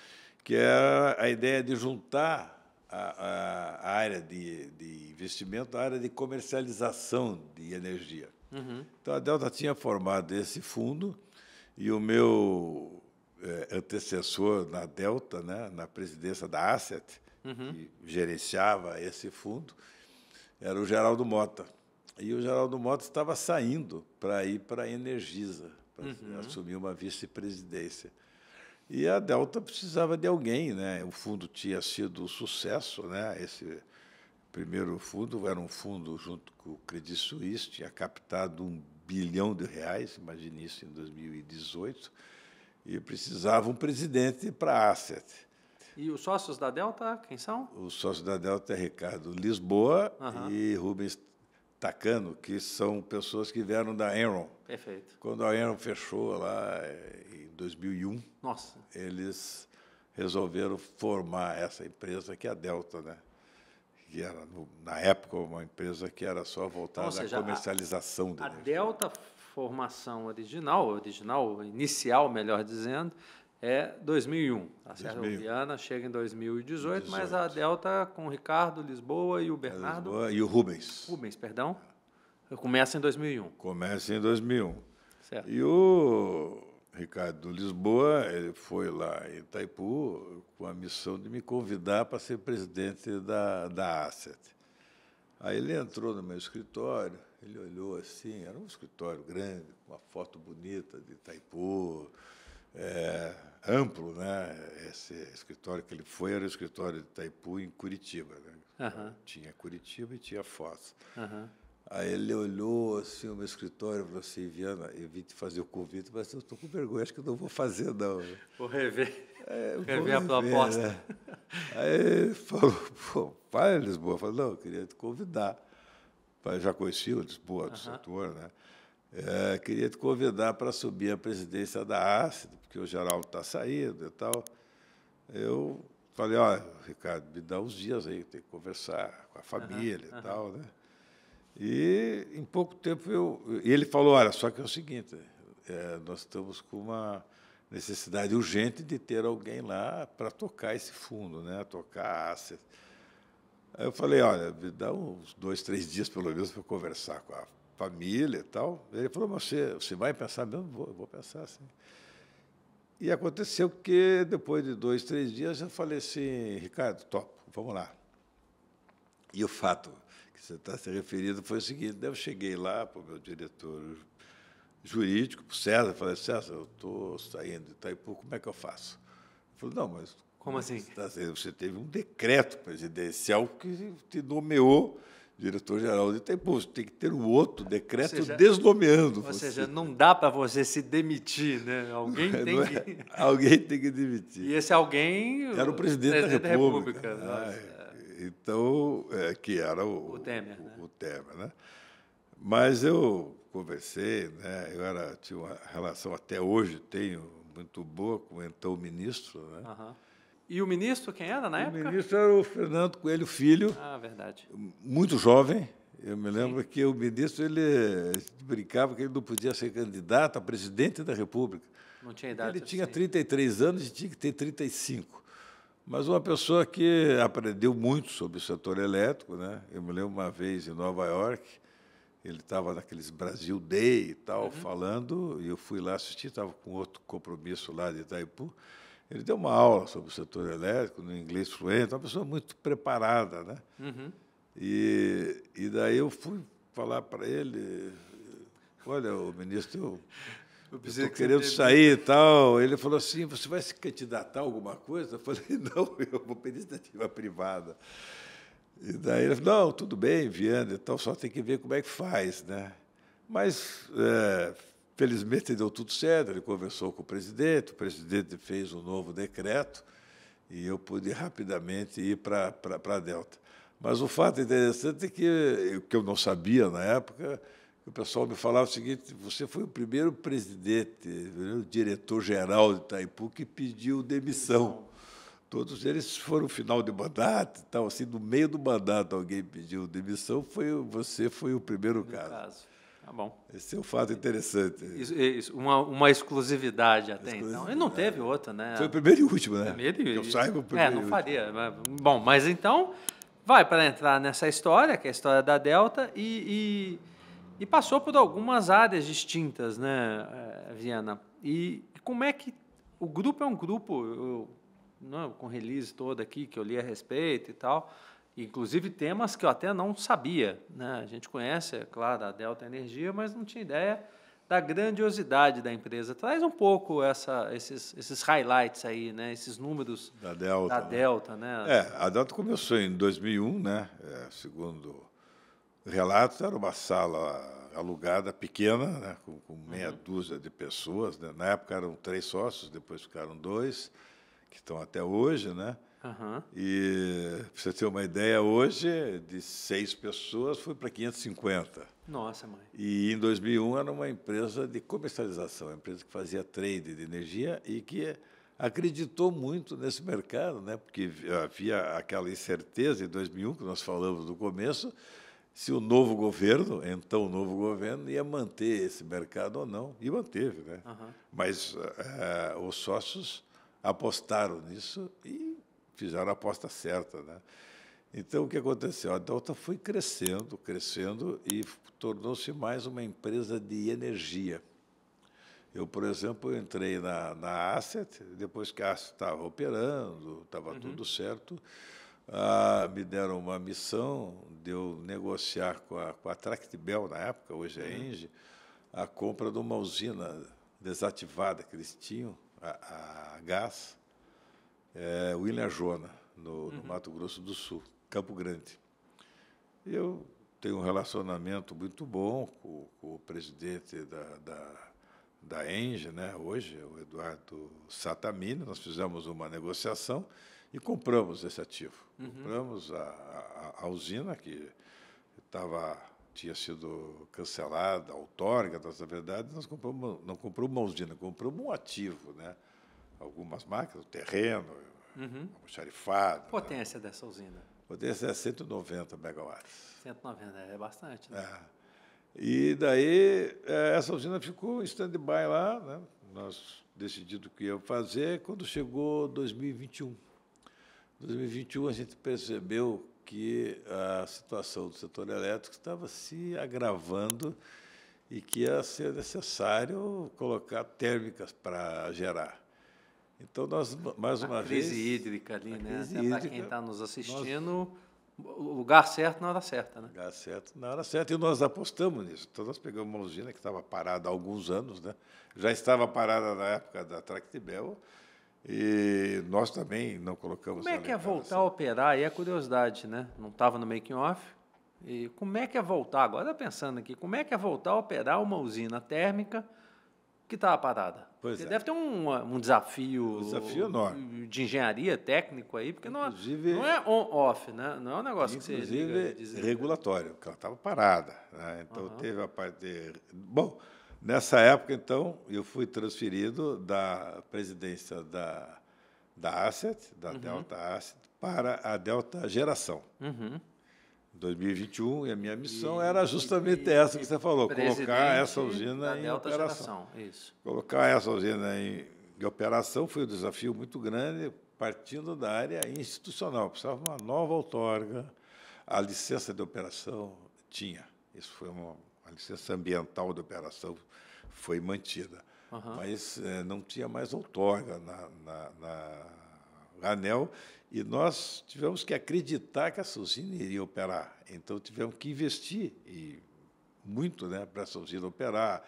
que era a ideia de juntar a área de investimento à área de comercialização de energia. Uhum. Então, a Delta tinha formado esse fundo e o meu antecessor na Delta, né, na presidência da Asset, que gerenciava esse fundo, era o Geraldo Mota. E o Geraldo Mota estava saindo para ir para a Energisa, para assumir uma vice-presidência. E a Delta precisava de alguém, né? O fundo tinha sido um sucesso, né? Esse primeiro fundo era um fundo junto com o Credit Suisse, tinha captado R$1 bilhão, imagine isso em 2018, e precisava um presidente para a Asset. E os sócios da Delta, quem são? Os sócios da Delta é Ricardo Lisboa e Rubens Tacano, que são pessoas que vieram da Enron. Perfeito. Quando a Enron fechou lá em 2001, Nossa, eles resolveram formar essa empresa que é a Delta, né? Que era, na época, uma empresa que era só voltada à comercialização da energia. A Delta, formação original, inicial, melhor dizendo, é 2001. A Viana chega em 2018, mas a Delta com o Ricardo Lisboa e o Bernardo... Lisboa e o Rubens. Rubens, perdão. Começa em 2001. Começa em 2001. Certo. E o Ricardo Lisboa, ele foi lá em Itaipu com a missão de me convidar para ser presidente da Asset. Aí ele entrou no meu escritório, ele olhou assim, era um escritório grande, com uma foto bonita de Itaipu, amplo, né? Esse escritório que ele foi era o escritório de Itaipu em Curitiba, né? Tinha Curitiba e tinha Foz. Aí ele olhou assim o meu escritório e falou assim: Viana, eu vim te fazer o convite, mas eu estou com vergonha, acho que não vou fazer, não. Vou rever a proposta. Né? Aí ele falou: pai, Lisboa, eu falei: não, eu queria te convidar. Eu já conhecia o Lisboa do setor, né? Queria te convidar para subir a presidência da Ácido, porque o Geraldo está saindo e tal. Eu falei: olha, Ricardo, me dá uns dias aí, tem que conversar com a família e tal, né? E, em pouco tempo, ele falou, olha, só que é o seguinte, nós estamos com uma necessidade urgente de ter alguém lá para tocar esse fundo, né? Tocar a Asset. Aí eu falei, olha, me dá uns 2, 3 dias, pelo menos, para conversar com a família e tal. Ele falou, mas você vai pensar mesmo? Vou pensar, sim. E aconteceu que, depois de 2, 3 dias, eu falei assim, Ricardo, topo, vamos lá. E o fato que você está se referindo foi o seguinte, eu cheguei lá para o meu diretor jurídico, para o César, falei, César, eu estou saindo de Itaipu, como é que eu faço? Ele falou, não, mas Como assim? você teve um decreto presidencial que te nomeou diretor-geral de Itaipu, você tem que ter um outro decreto desnomeando Ou você. seja, não dá para você se demitir, né? Alguém tem que... Alguém tem que demitir. E esse alguém... Era o presidente da República. Nossa. Então, que era O Temer, né? o Temer, né? Mas eu conversei, né? Tinha uma relação, até hoje tenho, muito boa com o então ministro, né? Uhum. E o ministro, quem era na época? O ministro era o Fernando Coelho Filho. Ah, verdade. Muito jovem. Eu me lembro que o ministro, ele brincava que ele não podia ser candidato a presidente da República. Não tinha idade. Ele tinha 33 anos e tinha que ter 35. Mas uma pessoa que aprendeu muito sobre o setor elétrico, né? Eu me lembro uma vez em Nova York, ele estava naqueles Brasil Day e tal, falando, e eu fui lá assistir, estava com outro compromisso lá de Itaipu. Ele deu uma aula sobre o setor elétrico, no inglês fluente, uma pessoa muito preparada, né? Uhum. E daí eu fui falar para ele, olha, o ministro, eu estou querendo sair e tal. Ele falou assim, você vai se candidatar a alguma coisa? Eu falei, não, eu vou pedir iniciativa privada. E daí ele falou, não, tudo bem, Viana, então só tem que ver como é que faz, né? Mas, felizmente, deu tudo certo, ele conversou com o presidente fez um novo decreto e eu pude rapidamente ir para a Delta. Mas o fato interessante é que eu não sabia na época, o pessoal me falava o seguinte, você foi o primeiro presidente, o diretor-geral de Itaipu que pediu demissão. Todos eles foram no final de mandato, então, assim, no meio do mandato alguém pediu demissão, você foi o primeiro caso. Tá bom. Esse é um fato interessante. Isso, uma exclusividade até então. E não teve outra, né? Foi o primeiro e último, né? Primeiro e... Eu saiba o primeiro não e faria. Bom, mas então, vai para entrar nessa história, que é a história da Delta, e passou por algumas áreas distintas, né, Viana? E como é que... O grupo é um grupo... com release toda aqui, que eu li a respeito e tal, inclusive temas que eu até não sabia, né? A gente conhece, é claro, a Delta Energia, mas não tinha ideia da grandiosidade da empresa. Traz um pouco esses highlights aí, né? Esses números da Delta, né? A Delta começou em 2001, né? Segundo relatos, era uma sala alugada pequena, né? com meia dúzia de pessoas, né? Na época eram 3 sócios, depois ficaram 2, que estão até hoje, né? Uhum. E, para você ter uma ideia, hoje, de 6 pessoas, foi para 550. Nossa, mãe. E, em 2001, era uma empresa de comercialização, uma empresa que fazia trade de energia e que acreditou muito nesse mercado, né? Porque havia aquela incerteza, em 2001, que nós falamos no começo, se o novo governo, então o novo governo, ia manter esse mercado ou não. E manteve, né? Uhum. Mas os sócios apostaram nisso e fizeram a aposta certa, né? Então, o que aconteceu? A Delta foi crescendo e tornou-se mais uma empresa de energia. Eu, por exemplo, entrei na Asset, depois que a Asset estava operando, estava tudo certo, me deram uma missão de eu negociar com a Tractebel, na época, hoje é Engie, a compra de uma usina desativada que eles tinham, a gás, William Jona, no Mato Grosso do Sul, Campo Grande. Eu tenho um relacionamento muito bom com o presidente da Engie, né, hoje, o Eduardo Satamini. Nós fizemos uma negociação e compramos esse ativo. Compramos a usina, que tinha sido cancelada, a outorga, na verdade, nós não compramos uma usina, compramos um ativo, né? Algumas máquinas, o terreno, almoxarifado. Potência dessa usina? Potência é 190 megawatts. 190, é bastante, né? E daí, essa usina ficou em stand-by lá, né? Nós decidimos o que ia fazer. Quando chegou 2021, a gente percebeu que a situação do setor elétrico estava se agravando e que ia ser necessário colocar térmicas para gerar. Então, nós, mais uma vez... Crise hídrica ali, né? Crise Até para hídrica, quem está nos assistindo, o lugar certo na hora certa, né? lugar certo, na hora certa, e nós apostamos nisso. Então, nós pegamos uma usina que estava parada há alguns anos, né? Já estava parada na época da Tractebel, e nós também não colocamos... Como é que é ela em voltar a operar? Aí é curiosidade, né? Não estava no making off. E como é que é voltar? Agora pensando aqui, como é que é voltar a operar uma usina térmica que estava parada? Pois Porque é. deve ter um desafio, Um desafio enorme. de engenharia técnico aí, porque Inclusive- não é on-off, né? Não é um negócio que você liga e Inclusive, desliga. regulatório, porque ela estava parada, né? Então, teve a parte de... Bom, nessa época, então, eu fui transferido da presidência da Asset, da Delta Asset, para a Delta Geração. Uhum. Em 2021, e a minha missão era justamente essa que você falou, colocar essa Presidente usina da em Delta operação. Geração, isso. Colocar essa usina em operação foi um desafio muito grande, partindo da área institucional. Precisava uma nova outorga, a licença de operação tinha. Isso foi a licença ambiental de operação foi mantida. Mas não tinha mais outorga na ANEEL, e nós tivemos que acreditar que essa usina iria operar. Então, tivemos que investir muito, né, para essa usina operar,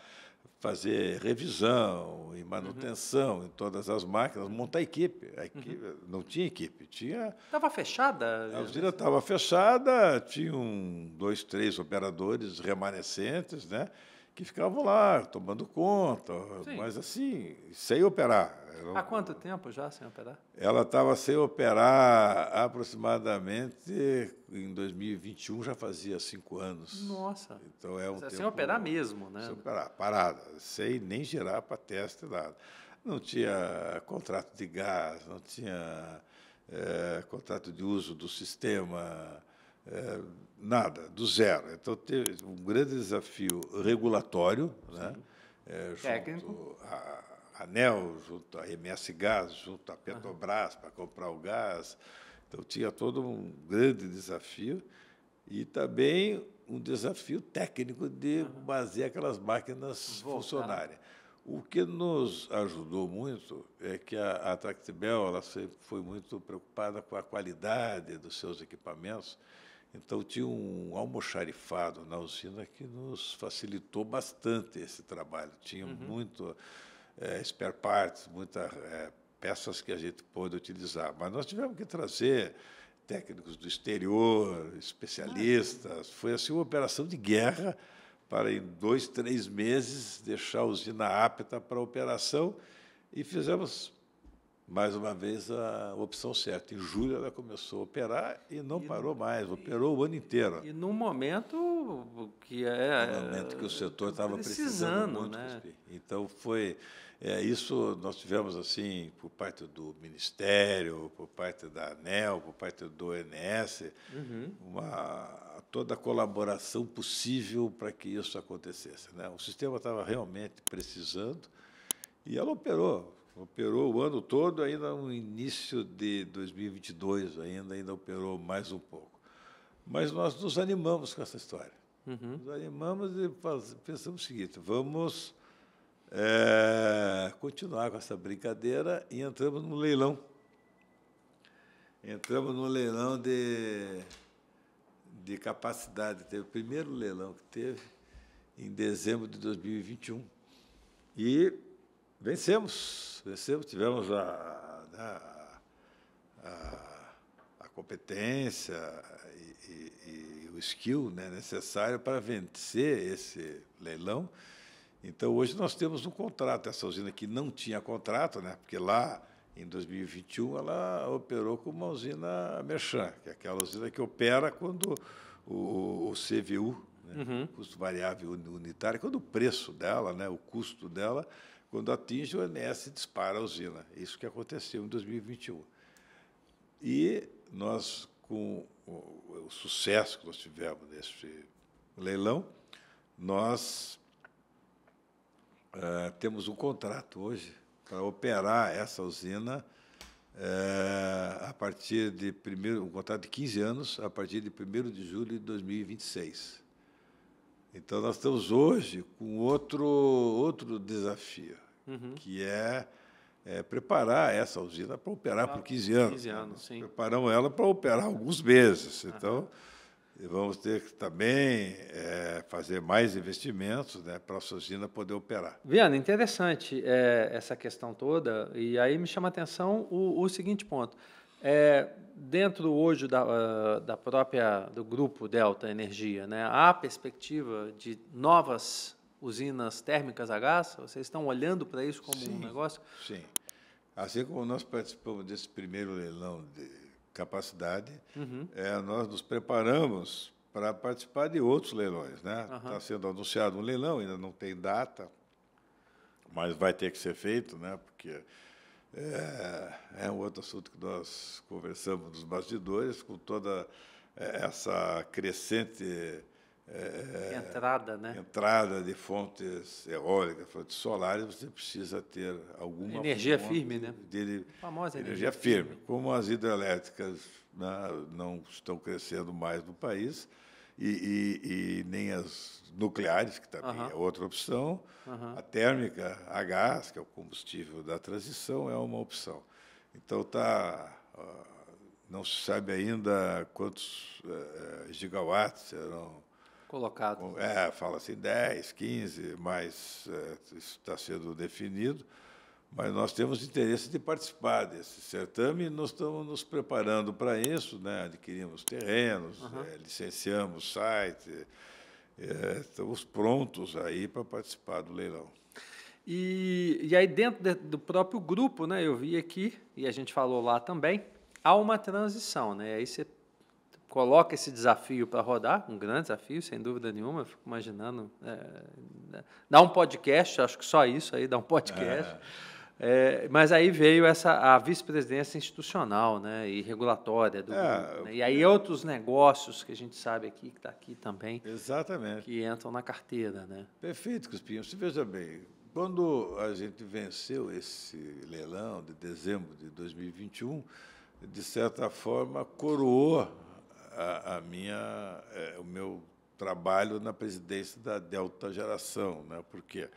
fazer revisão e manutenção em todas as máquinas, montar equipe. A equipe não tinha equipe, tinha... Estava fechada? A usina estava fechada, tinham 2, 3 operadores remanescentes, né, que ficavam lá tomando conta, Sim. mas assim, sem operar. Há quanto tempo já sem operar? Ela estava sem operar aproximadamente em 2021, já fazia 5 anos. Nossa. Então é um Mas é tempo, sem operar mesmo, né? sem operar, parada, sem nem girar para teste, nada. Não tinha contrato de gás, não tinha contrato de uso do sistema, nada, do zero. Então teve um grande desafio regulatório, né? Técnico. Junto à ANEEL, junto à MS Gás, junto à Petrobras para comprar o gás. Então, tinha todo um grande desafio e também um desafio técnico de fazer aquelas máquinas funcionarem. O que nos ajudou muito é que a Tractebel ela sempre foi muito preocupada com a qualidade dos seus equipamentos. Então, tinha um almoxarifado na usina que nos facilitou bastante esse trabalho. Tinha muito spare parts, muitas peças que a gente pôde utilizar. Mas nós tivemos que trazer técnicos do exterior, especialistas. Foi assim uma operação de guerra para, em 2, 3 meses, deixar a usina apta para a operação, e fizemos, mais uma vez, a opção certa. Em julho, ela começou a operar e não parou mais, operou o ano inteiro. E num momento que No momento que o setor estava precisando muito, né? Então, foi... isso nós tivemos, assim, por parte do Ministério, por parte da ANEEL, por parte do ONS, toda a colaboração possível para que isso acontecesse, né? O sistema estava realmente precisando e ela operou o ano todo, ainda no início de 2022, ainda operou mais um pouco. Mas nós nos animamos com essa história. Nos animamos e pensamos o seguinte: vamos continuar com essa brincadeira, e entramos no leilão. Entramos no leilão de capacidade. Teve o primeiro leilão que teve em dezembro de 2021. E vencemos, tivemos a competência e o skill, né, necessário para vencer esse leilão. Então, hoje nós temos um contrato. Essa usina aqui não tinha contrato, né, porque lá, em 2021, ela operou como uma usina merchant, que é aquela usina que opera quando o CVU, né, custo variável unitário, quando o preço dela, né, o custo dela, quando atinge o ONS, dispara a usina. Isso que aconteceu em 2021. E nós, com o sucesso que nós tivemos nesse leilão, nós temos um contrato hoje para operar essa usina a partir de um contrato de 15 anos, a partir de 1º de julho de 2026. Então, nós estamos hoje com outro desafio, que é preparar essa usina para operar por 15 anos. 15 anos, sim. Preparamos ela para operar alguns meses. Então, vamos ter que também fazer mais investimentos, né, para essa usina poder operar. Viana, interessante essa questão toda, e aí me chama a atenção o seguinte ponto. Dentro hoje do grupo Delta Energia, né, há perspectiva de novas usinas térmicas a gás? Vocês estão olhando para isso como um negócio? Sim. Assim como nós participamos desse primeiro leilão de capacidade, nós nos preparamos para participar de outros leilões, né? Está sendo anunciado um leilão, ainda não tem data, mas vai ter que ser feito, né? Porque é um outro assunto que nós conversamos nos bastidores, com toda essa crescente entrada de fontes eólicas, fontes solares, você precisa ter alguma energia firme, né? Famosa energia firme. Como as hidrelétricas, né, não estão crescendo mais no país, e nem as nucleares, que também é outra opção, a térmica, a gás, que é o combustível da transição, é uma opção. Então, não se sabe ainda quantos gigawatts serão colocados. Fala-se 10, 15, mas isso está sendo definido. Mas nós temos interesse de participar desse certame e nós estamos nos preparando para isso, né? Adquirimos terrenos, licenciamos o site, estamos prontos aí para participar do leilão. E aí, dentro do próprio grupo, né, eu vi aqui, e a gente falou lá também, há uma transição, né? Aí você coloca esse desafio para rodar, um grande desafio, sem dúvida nenhuma, eu fico imaginando. Dá um podcast, acho que só isso aí, dá um podcast. Mas aí veio a vice-presidência institucional, né, e regulatória do grupo, né? E aí outros negócios que a gente sabe aqui, que está aqui também, exatamente, que entram na carteira. Né? Perfeito, Crispim. Você veja bem, quando a gente venceu esse leilão de dezembro de 2021, de certa forma, coroou o meu trabalho na presidência da Delta Geração, né? Porque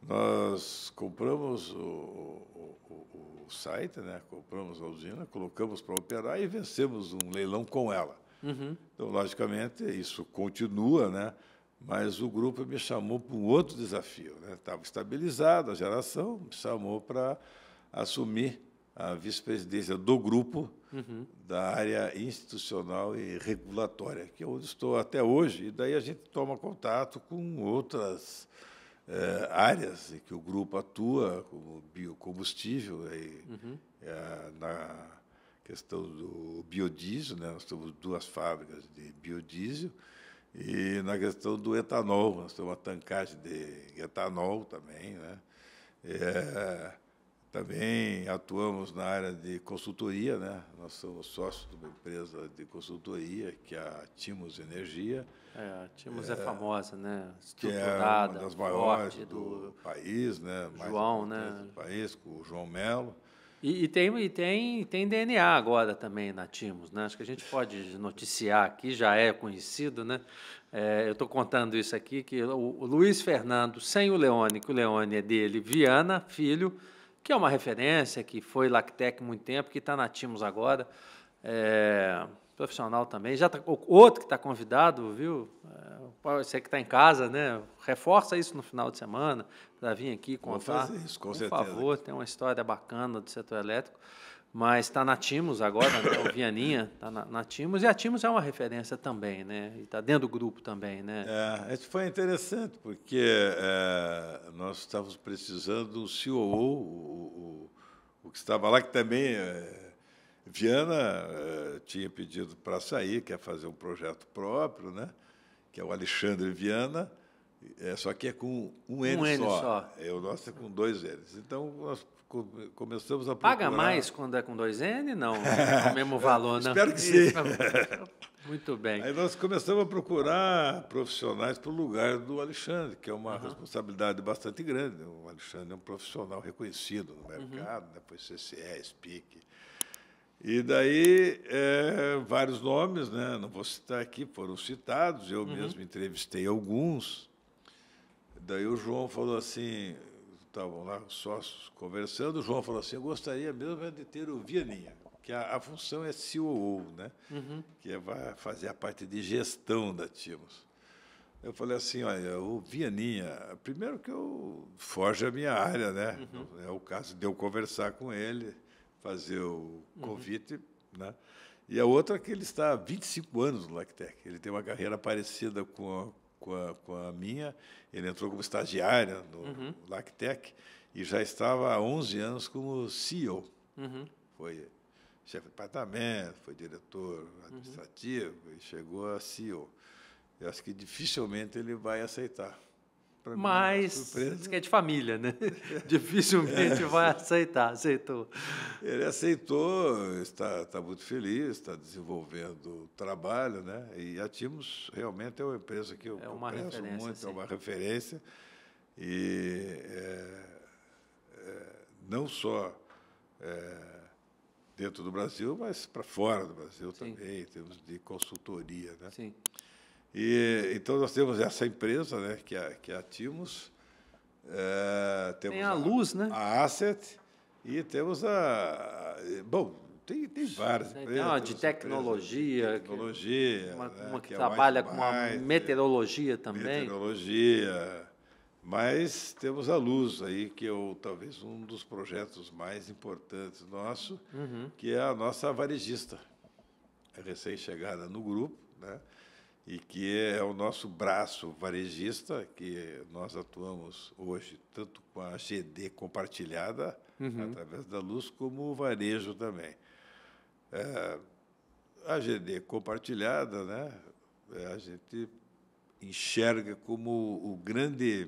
nós compramos o site, né? Compramos a usina, colocamos para operar e vencemos um leilão com ela. Então, logicamente, isso continua, né? Mas o grupo me chamou para um outro desafio, né? Estava estabilizada a geração, me chamou para assumir a vice-presidência do grupo da área institucional e regulatória, que é onde estou até hoje. E daí a gente toma contato com outras áreas em que o grupo atua, como biocombustível, na questão do biodiesel, né? Nós temos 2 fábricas de biodiesel, e na questão do etanol, nós temos uma tancagem de etanol também, né? Também atuamos na área de consultoria, né? Nós somos sócios de uma empresa de consultoria, que é a Timos Energia. A Timos é famosa, né? Estruturada, que é uma das maiores do país, né? João, né? Do país, com o João Melo. E tem DNA agora também na Timos, né? Acho que a gente pode noticiar aqui, já é conhecido, né? Eu estou contando isso aqui, que o Luiz Fernando, sem o Leone, que o Leone é dele, Viana, filho, que é uma referência, que foi Lactec muito tempo, que está na Timos agora, profissional também. Outro que está convidado, viu? Você que está em casa, né? Reforça isso no final de semana, para vir aqui contar. Vou fazer isso, com certeza. Por favor, tem uma história bacana do setor elétrico, mas está na Timos agora, né? O Vianinha está na Timos, e a Timos é uma referência também, né? E está dentro do grupo também, né? Isso foi interessante, porque nós estávamos precisando do COO, o que estava lá, que também Viana tinha pedido para sair, quer fazer um projeto próprio, né? Que é o Alexandre Viana, só que é com um N só. O nosso é com 2 N's. Então, nós começamos a procurar... Paga mais quando é com 2 N? Não, é o mesmo valor, não? Espero que sim. Muito bem. Aí nós começamos a procurar profissionais para o lugar do Alexandre, que é uma responsabilidade bastante grande. O Alexandre é um profissional reconhecido no mercado, né? Foi CCE, SPIC. E daí, vários nomes, né? Não vou citar aqui, foram citados, eu mesmo entrevistei alguns. Daí o João falou assim, estavam lá os sócios conversando, o João falou assim, eu gostaria mesmo de ter o Vianinha, que a função é COO, né? Que vai fazer a parte de gestão da Timos. Eu falei assim, olha, o Vianinha, primeiro que eu foge a minha área, né? É o caso de eu conversar com ele, fazer o convite, né? E a outra é que ele está há 25 anos no Lactec. Ele tem uma carreira parecida com a minha. Ele entrou como estagiário no Lactec e já estava há 11 anos como CEO. Foi chefe de departamento, foi diretor administrativo e chegou a CEO. Eu acho que dificilmente ele vai aceitar. Mas diz que é de família, né? Dificilmente vai aceitar. Aceitou. Ele aceitou, está muito feliz, está desenvolvendo o trabalho, né? E a Timos realmente é uma empresa que eu penso muito, sim. É uma referência. E não só dentro do Brasil, mas para fora do Brasil, sim. Também, em termos de consultoria, né? Sim. E, então, nós temos essa empresa, né, que é a Timos. Temos tem a Luz, né? A Asset, e temos bom, tem várias empresas. Tem uma de tecnologia. Uma que trabalha com a meteorologia também. Meteorologia. Mas temos a Luz aí, que é talvez um dos projetos mais importantes nosso, que é a nossa varejista. É recém-chegada no grupo, né? E que é o nosso braço varejista, que nós atuamos hoje tanto com a GD compartilhada, através da Luz, como o varejo também. A GD compartilhada, né, a gente enxerga como o grande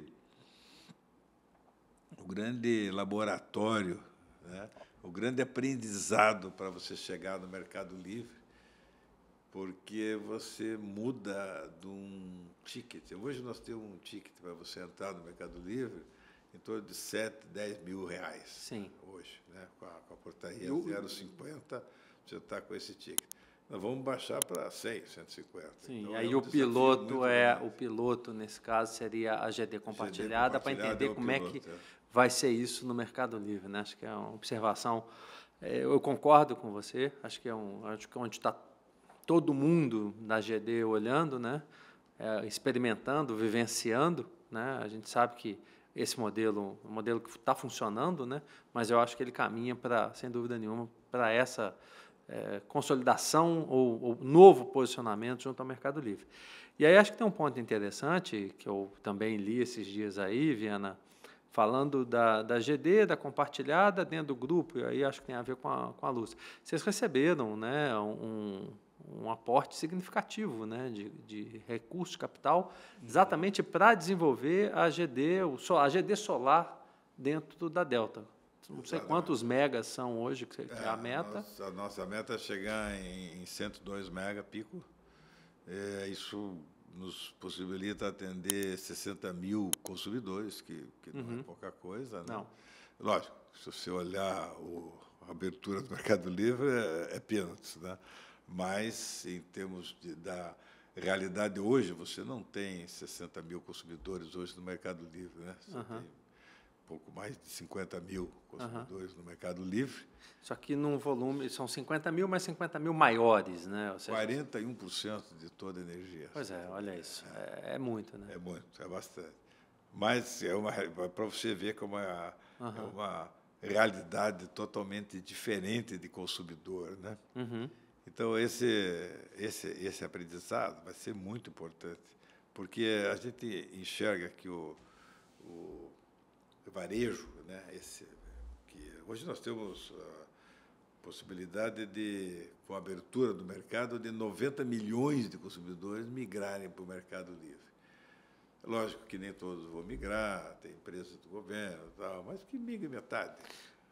laboratório, né, o grande aprendizado para você chegar no Mercado Livre, porque você muda de um ticket. Hoje nós temos um ticket para você entrar no Mercado Livre em torno de 7, 10 mil reais. Sim. Hoje, né? Com a portaria 0,50, você está com esse ticket. Nós vamos baixar para 100, 150. Sim, então, aí o piloto, nesse caso, seria a GD compartilhada, para entender como piloto, é que vai ser isso no Mercado Livre, né? Acho que é uma observação. Eu concordo com você, acho que onde está todo mundo na GD olhando, né? Experimentando, vivenciando, né? A gente sabe que esse modelo, um modelo que está funcionando, né? Mas eu acho que ele caminha sem dúvida nenhuma, para essa consolidação ou novo posicionamento junto ao Mercado Livre. E aí acho que tem um ponto interessante que eu também li esses dias aí, Viana, falando da GD, da compartilhada dentro do grupo, e aí acho que tem a ver com a Luz. Vocês receberam, né, um aporte significativo, né, de recurso de capital, exatamente para desenvolver a GD solar dentro da Delta. Não sei quantos megas são hoje, que é a meta. A nossa meta é chegar em 102 mega pico. Isso nos possibilita atender 60 mil consumidores, que não é pouca coisa, né? Não. Lógico, se você olhar a abertura do Mercado Livre, é peanuts, né? Mas, em termos da realidade hoje, você não tem 60 mil consumidores hoje no Mercado Livre, né? Você tem pouco mais de 50 mil consumidores no Mercado Livre. Só que num volume, são 50 mil, mas 50 mil maiores, né? Ou seja, 41% de toda a energia. Pois é, olha isso. É muito, né? É muito, é bastante. Mas para você ver como é uma realidade totalmente diferente de consumidor, né? Então, esse aprendizado vai ser muito importante, porque a gente enxerga que o varejo, né, que hoje nós temos a possibilidade de, com a abertura do mercado, de 90 milhões de consumidores migrarem para o Mercado Livre. Lógico que nem todos vão migrar, tem empresas do governo, tal, mas que migra metade.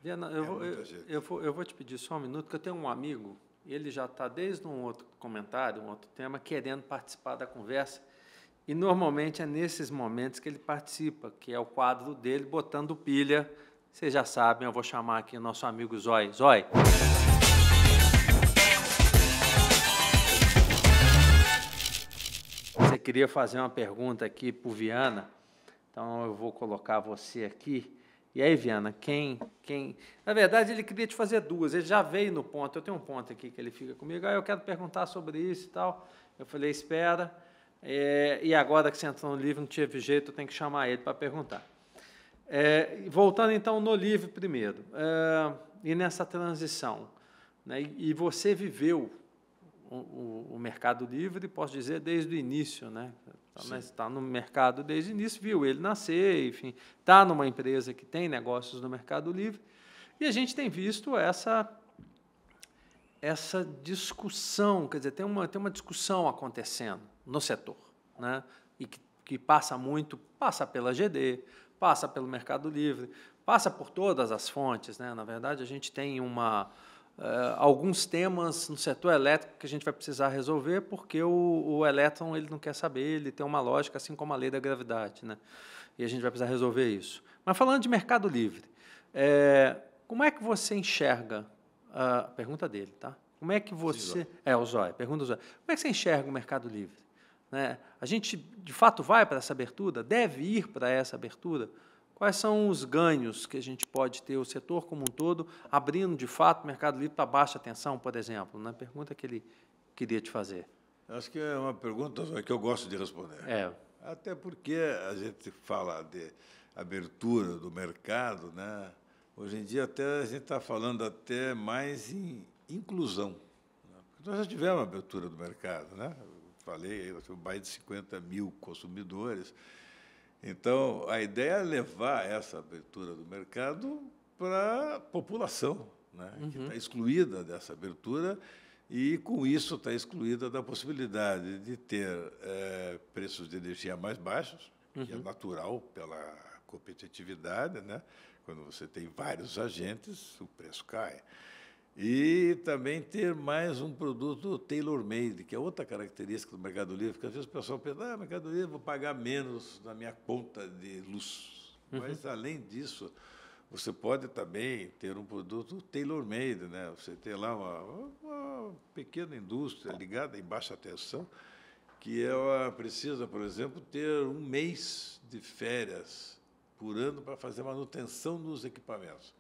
Viana, eu vou te pedir só um minuto, porque eu tenho um amigo, e ele já está desde um outro comentário, um outro tema, querendo participar da conversa. E, normalmente, é nesses momentos que ele participa, que é o quadro dele, Botando Pilha. Vocês já sabem, eu vou chamar aqui o nosso amigo Zói. Zói. Você queria fazer uma pergunta aqui para o Viana, então eu vou colocar você aqui. E aí, Viana, Na verdade, ele queria te fazer duas. Ele já veio no ponto. Eu tenho um ponto aqui que ele fica comigo. Eu quero perguntar sobre isso e tal. Eu falei, espera. E agora que você entrou no livro, não tive jeito, eu tenho que chamar ele para perguntar. Voltando, então, no livro primeiro. E nessa transição. Né, e você viveu o Mercado Livre, posso dizer, desde o início, né? Está no mercado desde o início, viu ele nascer, enfim, está numa empresa que tem negócios no Mercado Livre, e a gente tem visto essa discussão, quer dizer, tem uma discussão acontecendo no setor, né? E que passa pela GD, passa pelo Mercado Livre, passa por todas as fontes, né? Na verdade, a gente tem alguns temas no setor elétrico que a gente vai precisar resolver, porque o elétron ele não quer saber, ele tem uma lógica, assim como a lei da gravidade, né? E a gente vai precisar resolver isso. Mas falando de Mercado Livre, como é que você enxerga, a pergunta dele, tá? Como é que você... o Zóia, pergunta do Zóia. Como é que você enxerga o Mercado Livre? Né? A gente, de fato, vai para essa abertura? Deve ir para essa abertura? Quais são os ganhos que a gente pode ter, o setor como um todo, abrindo, de fato, o Mercado Livre para baixa tensão, por exemplo? Né? Pergunta que ele queria te fazer. Acho que é uma pergunta que eu gosto de responder. Até porque a gente fala de abertura do mercado, né? Hoje em dia até a gente está falando até mais em inclusão. Né? Nós já tivemos uma abertura do mercado, né? Eu falei, mais de 50 mil consumidores. Então, a ideia é levar essa abertura do mercado para a população, né? Que está excluída dessa abertura e, com isso, está excluída da possibilidade de ter preços de energia mais baixos, que é natural pela competitividade, né? Quando você tem vários agentes, o preço cai. E também ter mais um produto tailor-made, que é outra característica do Mercado Livre, porque às vezes o pessoal pensa, Mercado Livre, vou pagar menos na minha conta de luz. Mas, além disso, você pode também ter um produto tailor-made, né? Você tem lá uma pequena indústria ligada em baixa tensão, que ela precisa, por exemplo, ter um mês de férias por ano para fazer manutenção nos equipamentos.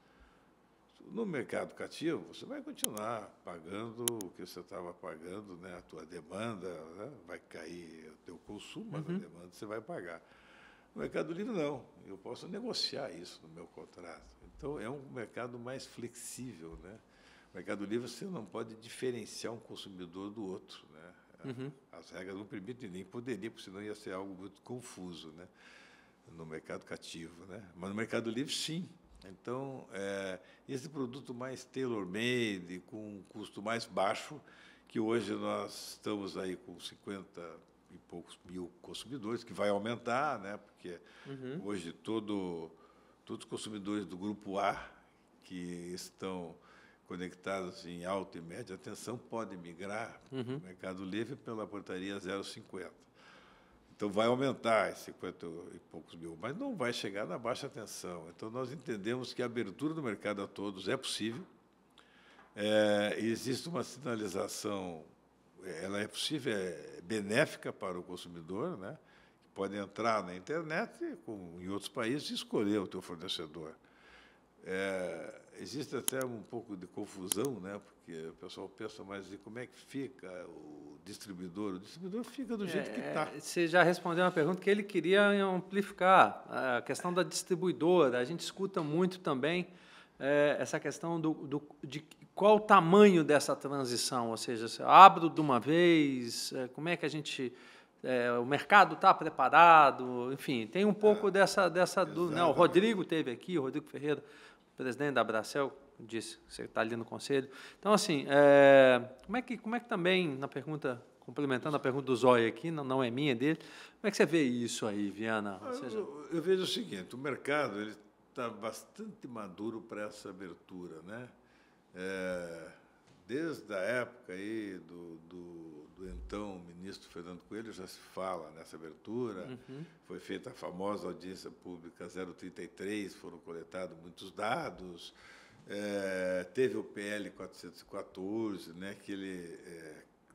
No mercado cativo, você vai continuar pagando o que você estava pagando, né? A tua demanda, né? Vai cair o teu consumo, mas a demanda você vai pagar. No Mercado Livre, não. Eu posso negociar isso no meu contrato. Então, é um mercado mais flexível, né? No Mercado Livre, você não pode diferenciar um consumidor do outro, né? As regras não permitem, nem poderia, porque senão ia ser algo muito confuso, né? No mercado cativo, né? Mas no Mercado Livre, sim. Então, esse produto mais tailor-made, com um custo mais baixo, que hoje nós estamos aí com 50 e poucos mil consumidores, que vai aumentar, né? Porque hoje todos os consumidores do Grupo A que estão conectados em alta e média tensão podem migrar para o Mercado Livre pela portaria 050. Então, vai aumentar esses 50 e poucos mil, mas não vai chegar na baixa tensão. Então, nós entendemos que a abertura do mercado a todos é possível. Existe uma sinalização, ela é possível, é benéfica para o consumidor, né? Pode entrar na internet, como em outros países, e escolher o teu fornecedor. Existe até um pouco de confusão, né? Porque o pessoal pensa, mas e como é que fica o distribuidor? O distribuidor fica do jeito que está. Você já respondeu uma pergunta que ele queria amplificar, a questão da distribuidora. A gente escuta muito também essa questão de qual o tamanho dessa transição, ou seja, se eu abro de uma vez, como é que a gente... o mercado está preparado, enfim, tem um pouco dessa dúvida. Não, o Rodrigo teve aqui, o Rodrigo Ferreira, presidente da Abracel, disse que você está ali no conselho. Então, assim, como é que também, na pergunta, complementando a pergunta do Zóia aqui, não é minha, é dele, como é que você vê isso aí, Viana? Eu vejo o seguinte, o mercado ele está bastante maduro para essa abertura, né? Desde a época aí do então ministro Fernando Coelho já se fala nessa abertura. Foi feita a famosa audiência pública 033, foram coletados muitos dados. Teve o PL 414, né, que ele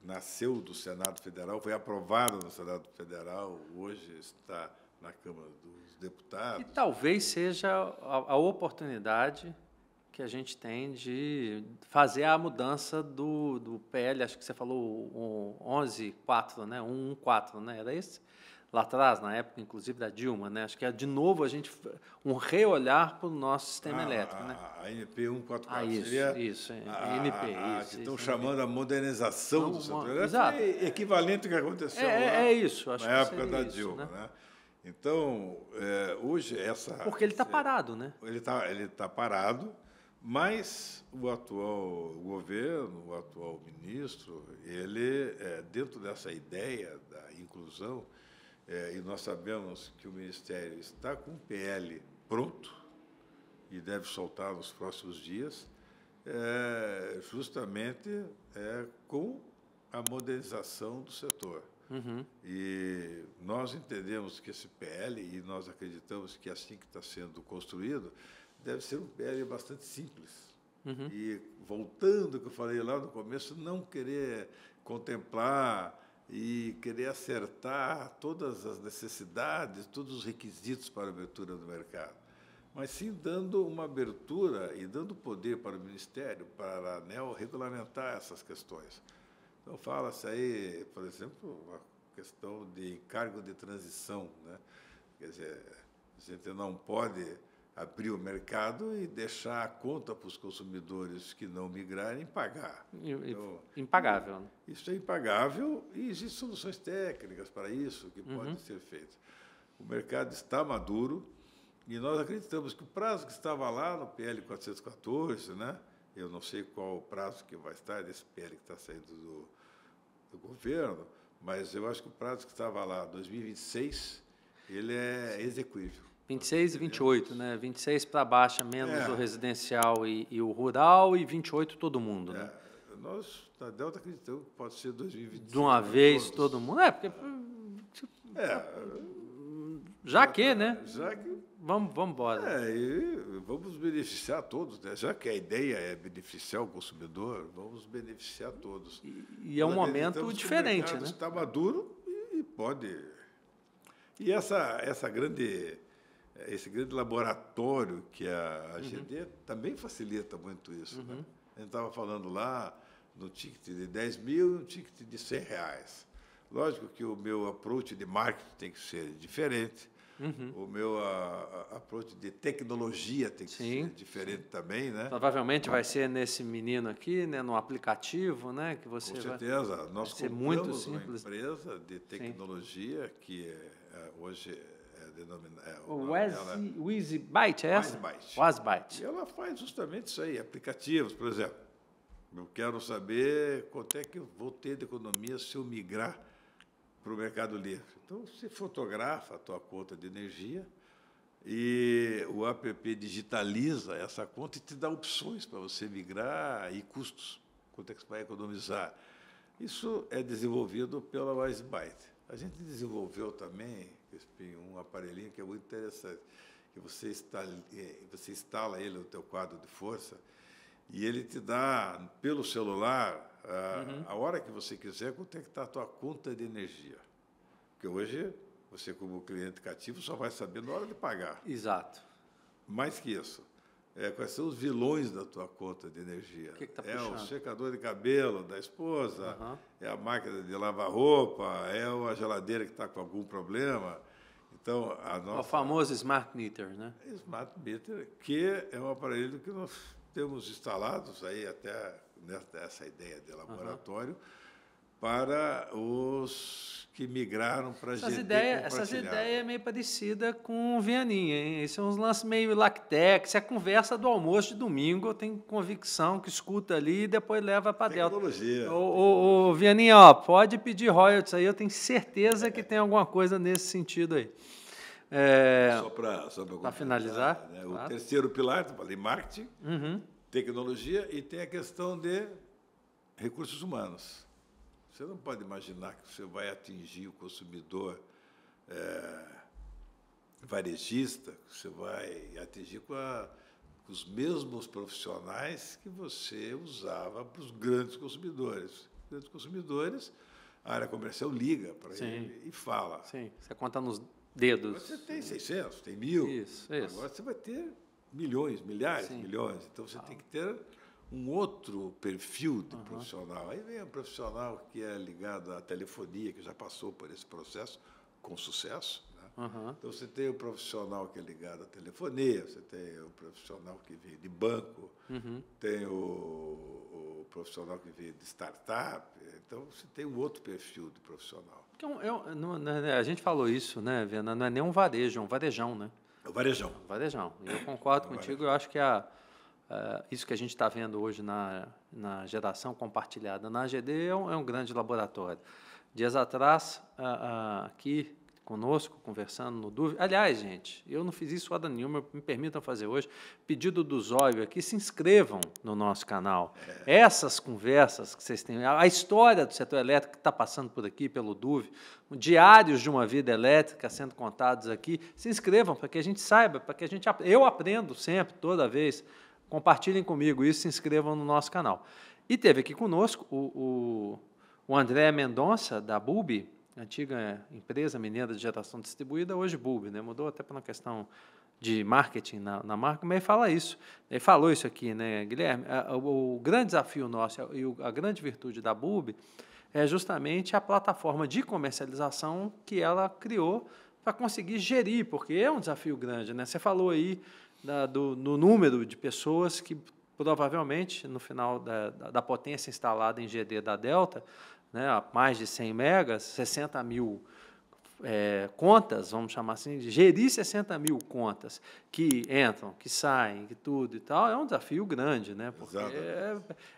nasceu do Senado Federal, foi aprovado no Senado Federal, hoje está na Câmara dos Deputados. E talvez seja a oportunidade que a gente tem de fazer a mudança do PL, acho que você falou o 11.4, né? 114, né? Era esse? Lá atrás, na época, inclusive, da Dilma, né? Acho que é, de novo, um reolhar para o nosso sistema elétrico, né? A NP 144. Ah, isso, seria isso, NP, isso. que estão isso, chamando a modernização do setor elétrico. Exato. Foi equivalente ao que aconteceu lá isso, acho na que época da isso, Dilma, né? né? Então, hoje essa... Porque ele está parado, né? Ele tá parado, mas o atual governo, o atual ministro, ele, dentro dessa ideia da inclusão, e nós sabemos que o Ministério está com o PL pronto e deve soltar nos próximos dias, justamente com a modernização do setor. Uhum. E nós entendemos que esse PL, e nós acreditamos que assim que está sendo construído, deve ser um PL bastante simples. Uhum. E, voltando ao que eu falei lá no começo, não querer contemplar e querer acertar todas as necessidades, todos os requisitos para a abertura do mercado, mas sim dando uma abertura e dando poder para o Ministério, para a ANEEL, regulamentar essas questões. Então, fala-se aí, por exemplo, a questão de encargo de transição, né? Quer dizer, a gente não pode abrir o mercado e deixar a conta para os consumidores que não migrarem pagar. Então, impagável. Né? Isso é impagável e existem soluções técnicas para isso que podem ser feitas. O mercado está maduro e nós acreditamos que o prazo que estava lá no PL 414, né? Eu não sei qual o prazo que vai estar desse PL que está saindo do governo, mas eu acho que o prazo que estava lá, 2026, ele é execuível. 26 e 28, né? 26 para baixa, menos o residencial e o rural, e 28 todo mundo, né? Nós, da Delta, acreditamos que pode ser 2026. De uma vez todo mundo? Porque... já que, né? Já que... Vamos embora. E vamos beneficiar todos, né? Já que a ideia é beneficiar o consumidor, vamos beneficiar todos. E é um momento diferente, né? Está maduro e pode... E esse grande laboratório que é a AGD também facilita muito isso. Né? A gente estava falando lá no ticket de 10 mil e um ticket de R$100. Lógico que o meu approach de marketing tem que ser diferente, o meu approach de tecnologia tem que ser diferente também. Né? Provavelmente vai ser nesse menino aqui, né, no aplicativo, né, que você Com certeza. Nós ser muito simples. Uma empresa de tecnologia que hoje... O WizByte, é essa? WizByte. E ela faz justamente isso aí, aplicativos, por exemplo. Eu quero saber quanto é que eu vou ter de economia se eu migrar para o Mercado Livre. Então, você fotografa a tua conta de energia e o app digitaliza essa conta e te dá opções para você migrar e custos, quanto é que você vai economizar. Isso é desenvolvido pela WizByte. A gente desenvolveu também um aparelhinho que é muito interessante, que você instala ele no teu quadro de força e ele te dá, pelo celular, a hora que você quiser, quanto é que está a tua conta de energia. Porque hoje, você como cliente cativo só vai saber na hora de pagar. Exato. Mais que isso, quais são os vilões da tua conta de energia. O que tá puxando? O secador de cabelo da esposa, é a máquina de lavar roupa, é a geladeira que está com algum problema. Então, o famoso Smart Meter, né? Smart Meter, que é um aparelho que nós temos instalados aí até nessa ideia de laboratório para os que migraram para a GD. Essas ideias é meio parecida com o Vianinha, hein? Esse é uns lances meio lactex, é a conversa do almoço de domingo, eu tenho convicção que escuta ali e depois leva para Delta. Tecnologia. Ô, Vianinha, ó, pode pedir royalties aí, eu tenho certeza que tem alguma coisa nesse sentido aí. Só para finalizar. Né? O terceiro pilar, eu falei, marketing, tecnologia, e tem a questão de recursos humanos. Você não pode imaginar que você vai atingir o consumidor varejista, que você vai atingir com os mesmos profissionais que você usava para os grandes consumidores. Os grandes consumidores, a área comercial liga para ele e fala. Sim, você conta nos dedos. Você tem 600, tem 1.000. Isso. Agora você vai ter milhões, milhares de milhões. Então, você tem que ter um outro perfil de profissional. Aí vem um profissional que é ligado à telefonia, que já passou por esse processo com sucesso. Né? Então, você tem o profissional que é ligado à telefonia, você tem o profissional que vem de banco, tem o profissional que vem de startup. Então, você tem um outro perfil de profissional. A gente falou isso, né, Viana? Não é nem um varejo, é um varejão, né? É o varejão. Varejão. E eu concordo contigo, eu acho que isso que a gente está vendo hoje na geração compartilhada na AGD é um grande laboratório. Dias atrás, aqui conosco, conversando no Dúvida. Aliás, gente, eu não fiz isso hora nenhuma, me permitam fazer hoje. Pedido do Zóio aqui, se inscrevam no nosso canal. Essas conversas que vocês têm, a história do setor elétrico que está passando por aqui, pelo Dúvida, diários de uma vida elétrica sendo contados aqui, se inscrevam para que a gente saiba, para que a gente... Eu aprendo sempre, toda vez. Compartilhem comigo isso, se inscrevam no nosso canal. E teve aqui conosco o André Mendonça, da Bulb, antiga empresa mineira de geração distribuída, hoje Bulb, né? Mudou até para uma questão de marketing na marca, mas ele fala isso. Ele falou isso aqui, né, Guilherme? O grande desafio nosso e a grande virtude da Bulb é justamente a plataforma de comercialização que ela criou para conseguir gerir, porque é um desafio grande, né? Você falou aí no número de pessoas que provavelmente, no final da potência instalada em GD da Delta, né, mais de 100 megas, 60 mil contas, vamos chamar assim, gerir 60 mil contas que entram, que saem, que tudo e tal, é um desafio grande, né, porque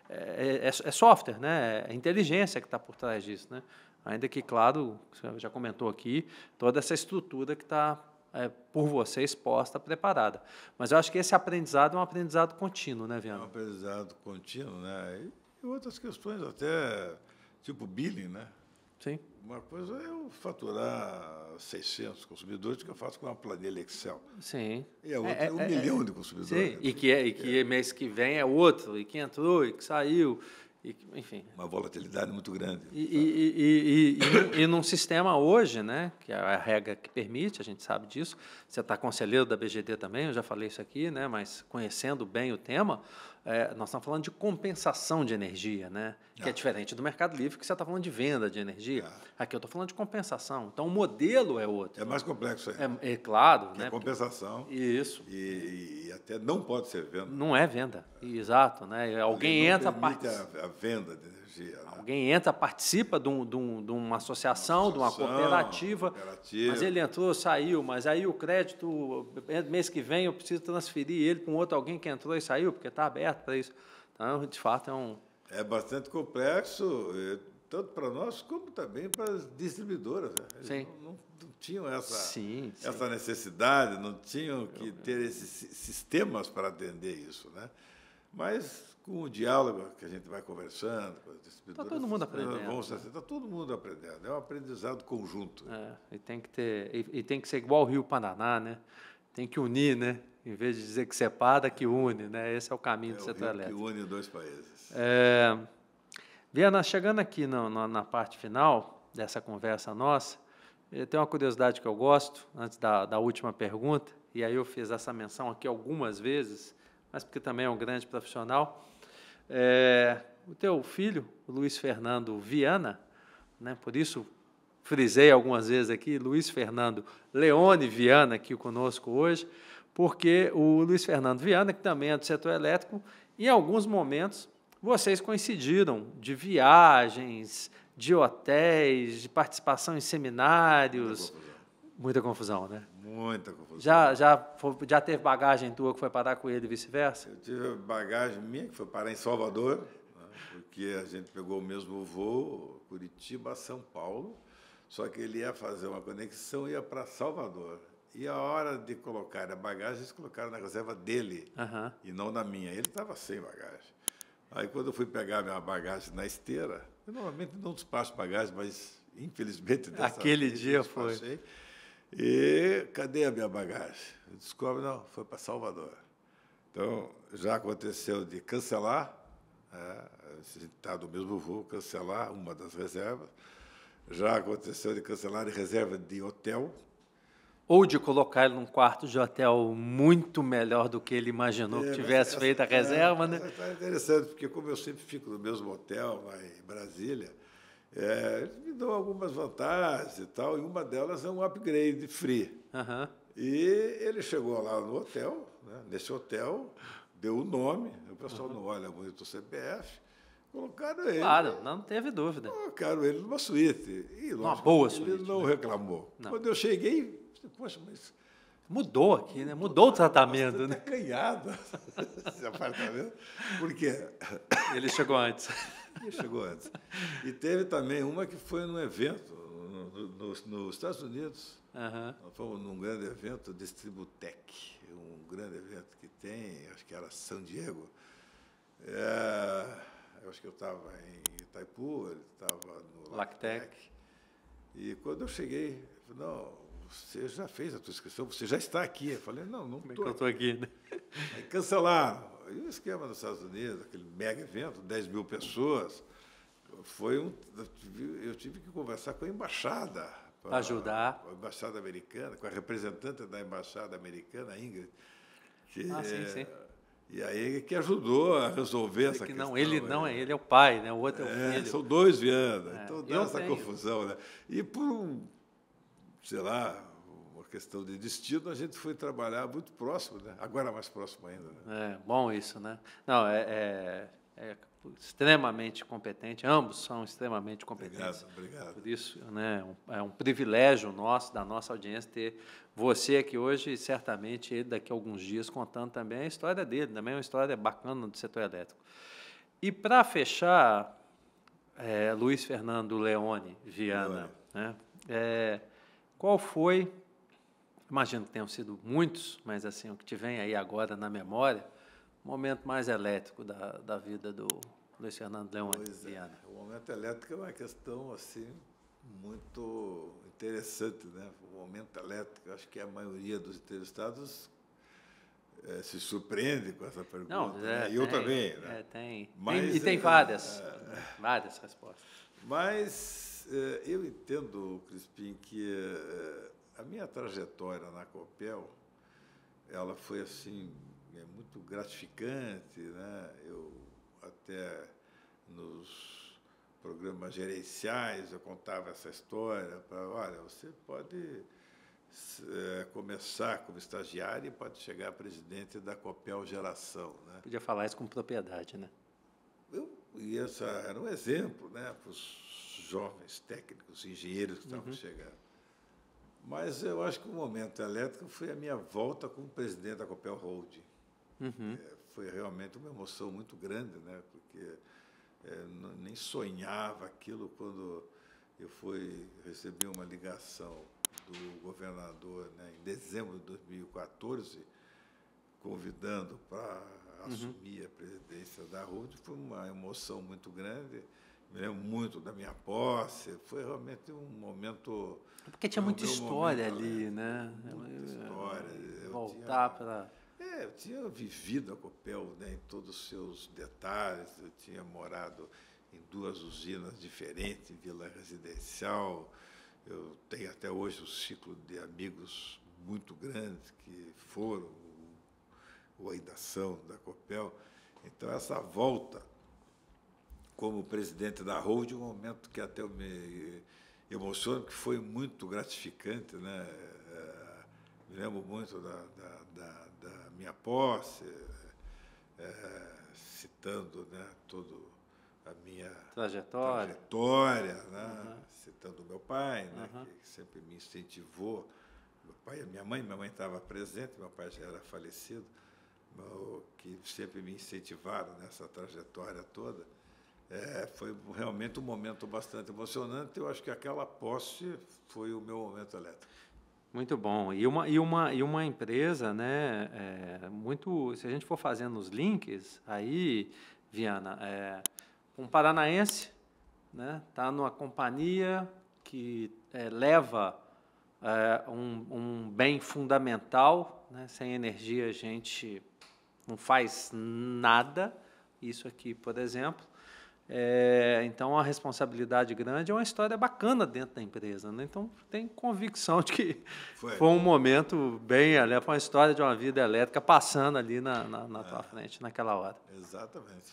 é software, né, é inteligência que está por trás disso, né, ainda que, claro, você já comentou aqui, toda essa estrutura que está por você exposta, preparada. Mas eu acho que esse aprendizado é um aprendizado contínuo, né, Viana? É um aprendizado contínuo, né? E outras questões até, tipo billing, né? Sim. Uma coisa é eu faturar 600 consumidores, que eu faço com uma planilha Excel. Sim. E a outra é 1 milhão de consumidores. Sim, e que mês que vem é outro, e que entrou, e que saiu, enfim. Uma volatilidade muito grande. E num sistema hoje, né, que é a regra que permite, a gente sabe disso, você está conselheiro da BGD também, eu já falei isso aqui, né, mas conhecendo bem o tema, nós estamos falando de compensação de energia, né, que é diferente do Mercado Livre, que você está falando de venda de energia. Aqui eu estou falando de compensação. Então, o modelo é outro. É mais complexo. É claro. Que né? É compensação. Isso. E até não pode ser venda. Não é venda. Exato. Né? Alguém entra... a venda de energia. Né? Alguém entra, participa de uma associação, de uma cooperativa, mas ele entrou, saiu, mas aí o crédito, mês que vem eu preciso transferir ele para um outro alguém que entrou e saiu, porque está aberto para isso. Então, de fato, é bastante complexo, tanto para nós como também para as distribuidoras. Né? Sim. Não tinham essa necessidade, não tinham que ter esses sistemas para atender isso. Né? Mas, com o diálogo que a gente vai conversando com as distribuidoras... Está todo mundo aprendendo. Está todo mundo aprendendo. É um aprendizado conjunto. E tem que ser igual o Rio Paraná, né? Tem que unir, né? Em vez de dizer que separa, que une, né? Esse é o caminho do setor elétrico. Que une dois países. Viana, chegando aqui na parte final dessa conversa nossa, tem uma curiosidade que eu gosto, antes da última pergunta, e aí eu fiz essa menção aqui algumas vezes, mas porque também é um grande profissional. O teu filho, o Luiz Fernando Viana, né? Por isso frisei algumas vezes aqui, Luiz Fernando Leone Viana aqui conosco hoje, porque o Luiz Fernando Viana, que também é do setor elétrico, em alguns momentos vocês coincidiram de viagens, de hotéis, de participação em seminários. Muita confusão, né? Muita confusão. Já teve bagagem tua que foi parar com ele e vice-versa? Eu tive bagagem minha que foi parar em Salvador, né, porque a gente pegou o mesmo voo, Curitiba a São Paulo, só que ele ia fazer uma conexão e ia para Salvador. E a hora de colocar a bagagem, eles colocaram na reserva dele e não na minha. Ele estava sem bagagem. Aí, quando eu fui pegar minha bagagem na esteira, eu normalmente não despacho bagagem, mas, infelizmente, aquele dia foi. E cadê a minha bagagem? Eu descobri, não, foi para Salvador. Então, já aconteceu de cancelar, se está do mesmo voo, cancelar uma das reservas. Já aconteceu de cancelar em reserva de hotel. ou de colocar ele num quarto de hotel muito melhor do que ele imaginou que tivesse feito a reserva, né? É interessante, porque como eu sempre fico no mesmo hotel lá em Brasília, eles me dão algumas vantagens e tal, e uma delas é um upgrade free. Uhum. E ele chegou lá no hotel, né, nesse hotel, deu o nome, o pessoal não olha muito o CPF, colocaram ele. Claro, não teve dúvida. Colocaram ele numa suíte. E, Uma lógico, boa ele suíte, não né? reclamou. Não. Quando eu cheguei, poxa, mas Mudou aqui, né? Mudou o tratamento, bastante né? acanhado esse apartamento. Por quê? Ele chegou antes. Ele chegou antes. E teve também uma que foi num evento nos Estados Unidos. Uhum. Nós fomos num grande evento, Distributec, um grande evento que tem, acho que era San Diego. Eu acho que eu estava em Itaipu, ele estava no Lactec. E quando eu cheguei, ele falou, não, você já fez a tua inscrição, você já está aqui. Eu falei, não Como é que estou. eu estou aqui, né? Aí cancelaram. E o esquema nos Estados Unidos, aquele mega evento, 10 mil pessoas, eu tive que conversar com a embaixada. Para ajudar. Com a embaixada americana, com a representante da embaixada americana, Ingrid. Sim. E aí que ajudou a resolver essa que questão. Não, ele é o pai, né? O outro é o filho. São dois Viana, então dá eu essa tenho. confusão. Né? E por sei lá, uma questão de destino, a gente foi trabalhar muito próximo, né? Agora mais próximo ainda. Né? É bom isso, né? Não, é extremamente competente, ambos são extremamente competentes. Obrigado. Por isso, né, é um privilégio nosso, da nossa audiência, ter você aqui hoje e certamente ele daqui a alguns dias contando também a história dele, também é uma história bacana do setor elétrico. E para fechar, Luiz Fernando Leone Viana, né, qual foi, imagino que tenham sido muitos, mas assim, o que te vem aí agora na memória, o momento mais elétrico da vida do Luiz Fernando Leone Viana? O momento elétrico é uma questão assim muito interessante, né? O momento elétrico, acho que a maioria dos entrevistados se surpreende com essa pergunta. Não, né? E eu também, né? Tem várias respostas. Mas eu entendo, Crispim, que a minha trajetória na Copel, ela foi assim muito gratificante, né? Eu até nos programas gerenciais eu contava essa história para, olha, você pode começar como estagiário e pode chegar a presidente da Copel Geração, né? Podia falar isso com propriedade, né? E essa era um exemplo, né, para os jovens técnicos, engenheiros que estavam chegando. Mas eu acho que o momento elétrico foi a minha volta como presidente da Copel Holding. Foi realmente uma emoção muito grande, né? Porque nem sonhava aquilo quando eu recebi uma ligação do governador, né, em dezembro de 2014, convidando para assumir a presidência da Holding. Foi uma emoção muito grande. Me lembro muito da minha posse. Foi realmente um momento... Porque tinha muita história ali, né? Muita história. Voltar para... Eu tinha vivido a Copel, né, em todos os seus detalhes. Eu tinha morado em 2 usinas diferentes, em Vila Residencial. Eu tenho até hoje um ciclo de amigos muito grandes que foram ou ainda são da Copel. Então, essa volta como presidente da Holding, um momento que até eu me emociono, que foi muito gratificante, né? Me lembro muito da minha posse, citando, né, toda a minha trajetória, né? Citando o meu pai, né, que sempre me incentivou. Meu pai e minha mãe estava presente, meu pai já era falecido, que sempre me incentivaram nessa trajetória toda. Foi realmente um momento bastante emocionante. Eu acho que aquela posse foi o meu momento elétrico. Muito bom. E uma empresa, né? Se a gente for fazendo os links, aí, Viana, um paranaense, né? Está numa companhia que leva um bem fundamental, né? Sem energia a gente não faz nada. Isso aqui, por exemplo. Então, a responsabilidade grande é uma história bacana dentro da empresa, né? Então, tem convicção de que foi um momento bem... Foi uma história de uma vida elétrica passando ali na tua frente, naquela hora. Exatamente.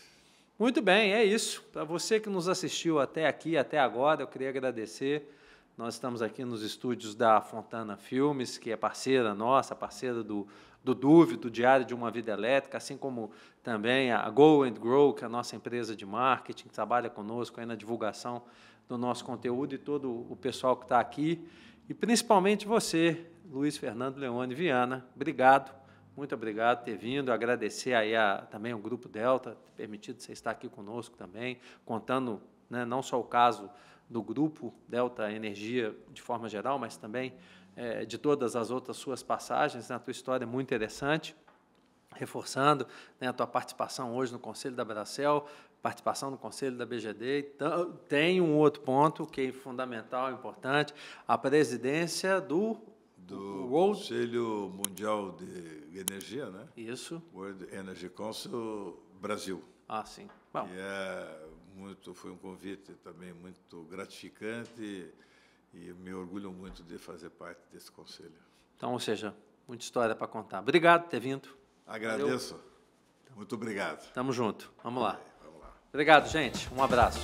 Muito bem, é isso. Para você que nos assistiu até aqui, até agora, eu queria agradecer. Nós estamos aqui nos estúdios da Fontana Filmes, que é parceira nossa, parceira do DUV, do Diário de uma Vida Elétrica, assim como também a Go and Grow, que é a nossa empresa de marketing, que trabalha conosco aí na divulgação do nosso conteúdo, e todo o pessoal que está aqui, e principalmente você, Luiz Fernando Leone Viana. Obrigado, muito obrigado por ter vindo. Agradecer aí também ao Grupo Delta, ter permitido você estar aqui conosco também, contando, né, não só o caso do Grupo Delta Energia de forma geral, mas também de todas as outras suas passagens, né? A tua história é muito interessante, reforçando, né, a tua participação hoje no Conselho da Bracel, participação no Conselho da BGD. Então, tem um outro ponto que é fundamental, importante, a presidência do Conselho Mundial de Energia, né? Isso. World Energy Council Brasil. Ah, sim. Bom. Foi um convite também muito gratificante e me orgulho muito de fazer parte desse conselho. Então, ou seja, muita história para contar. Obrigado por ter vindo. Agradeço. Valeu. Muito obrigado. Tamo junto. Vamos lá. Vamos lá. Obrigado, gente. Um abraço.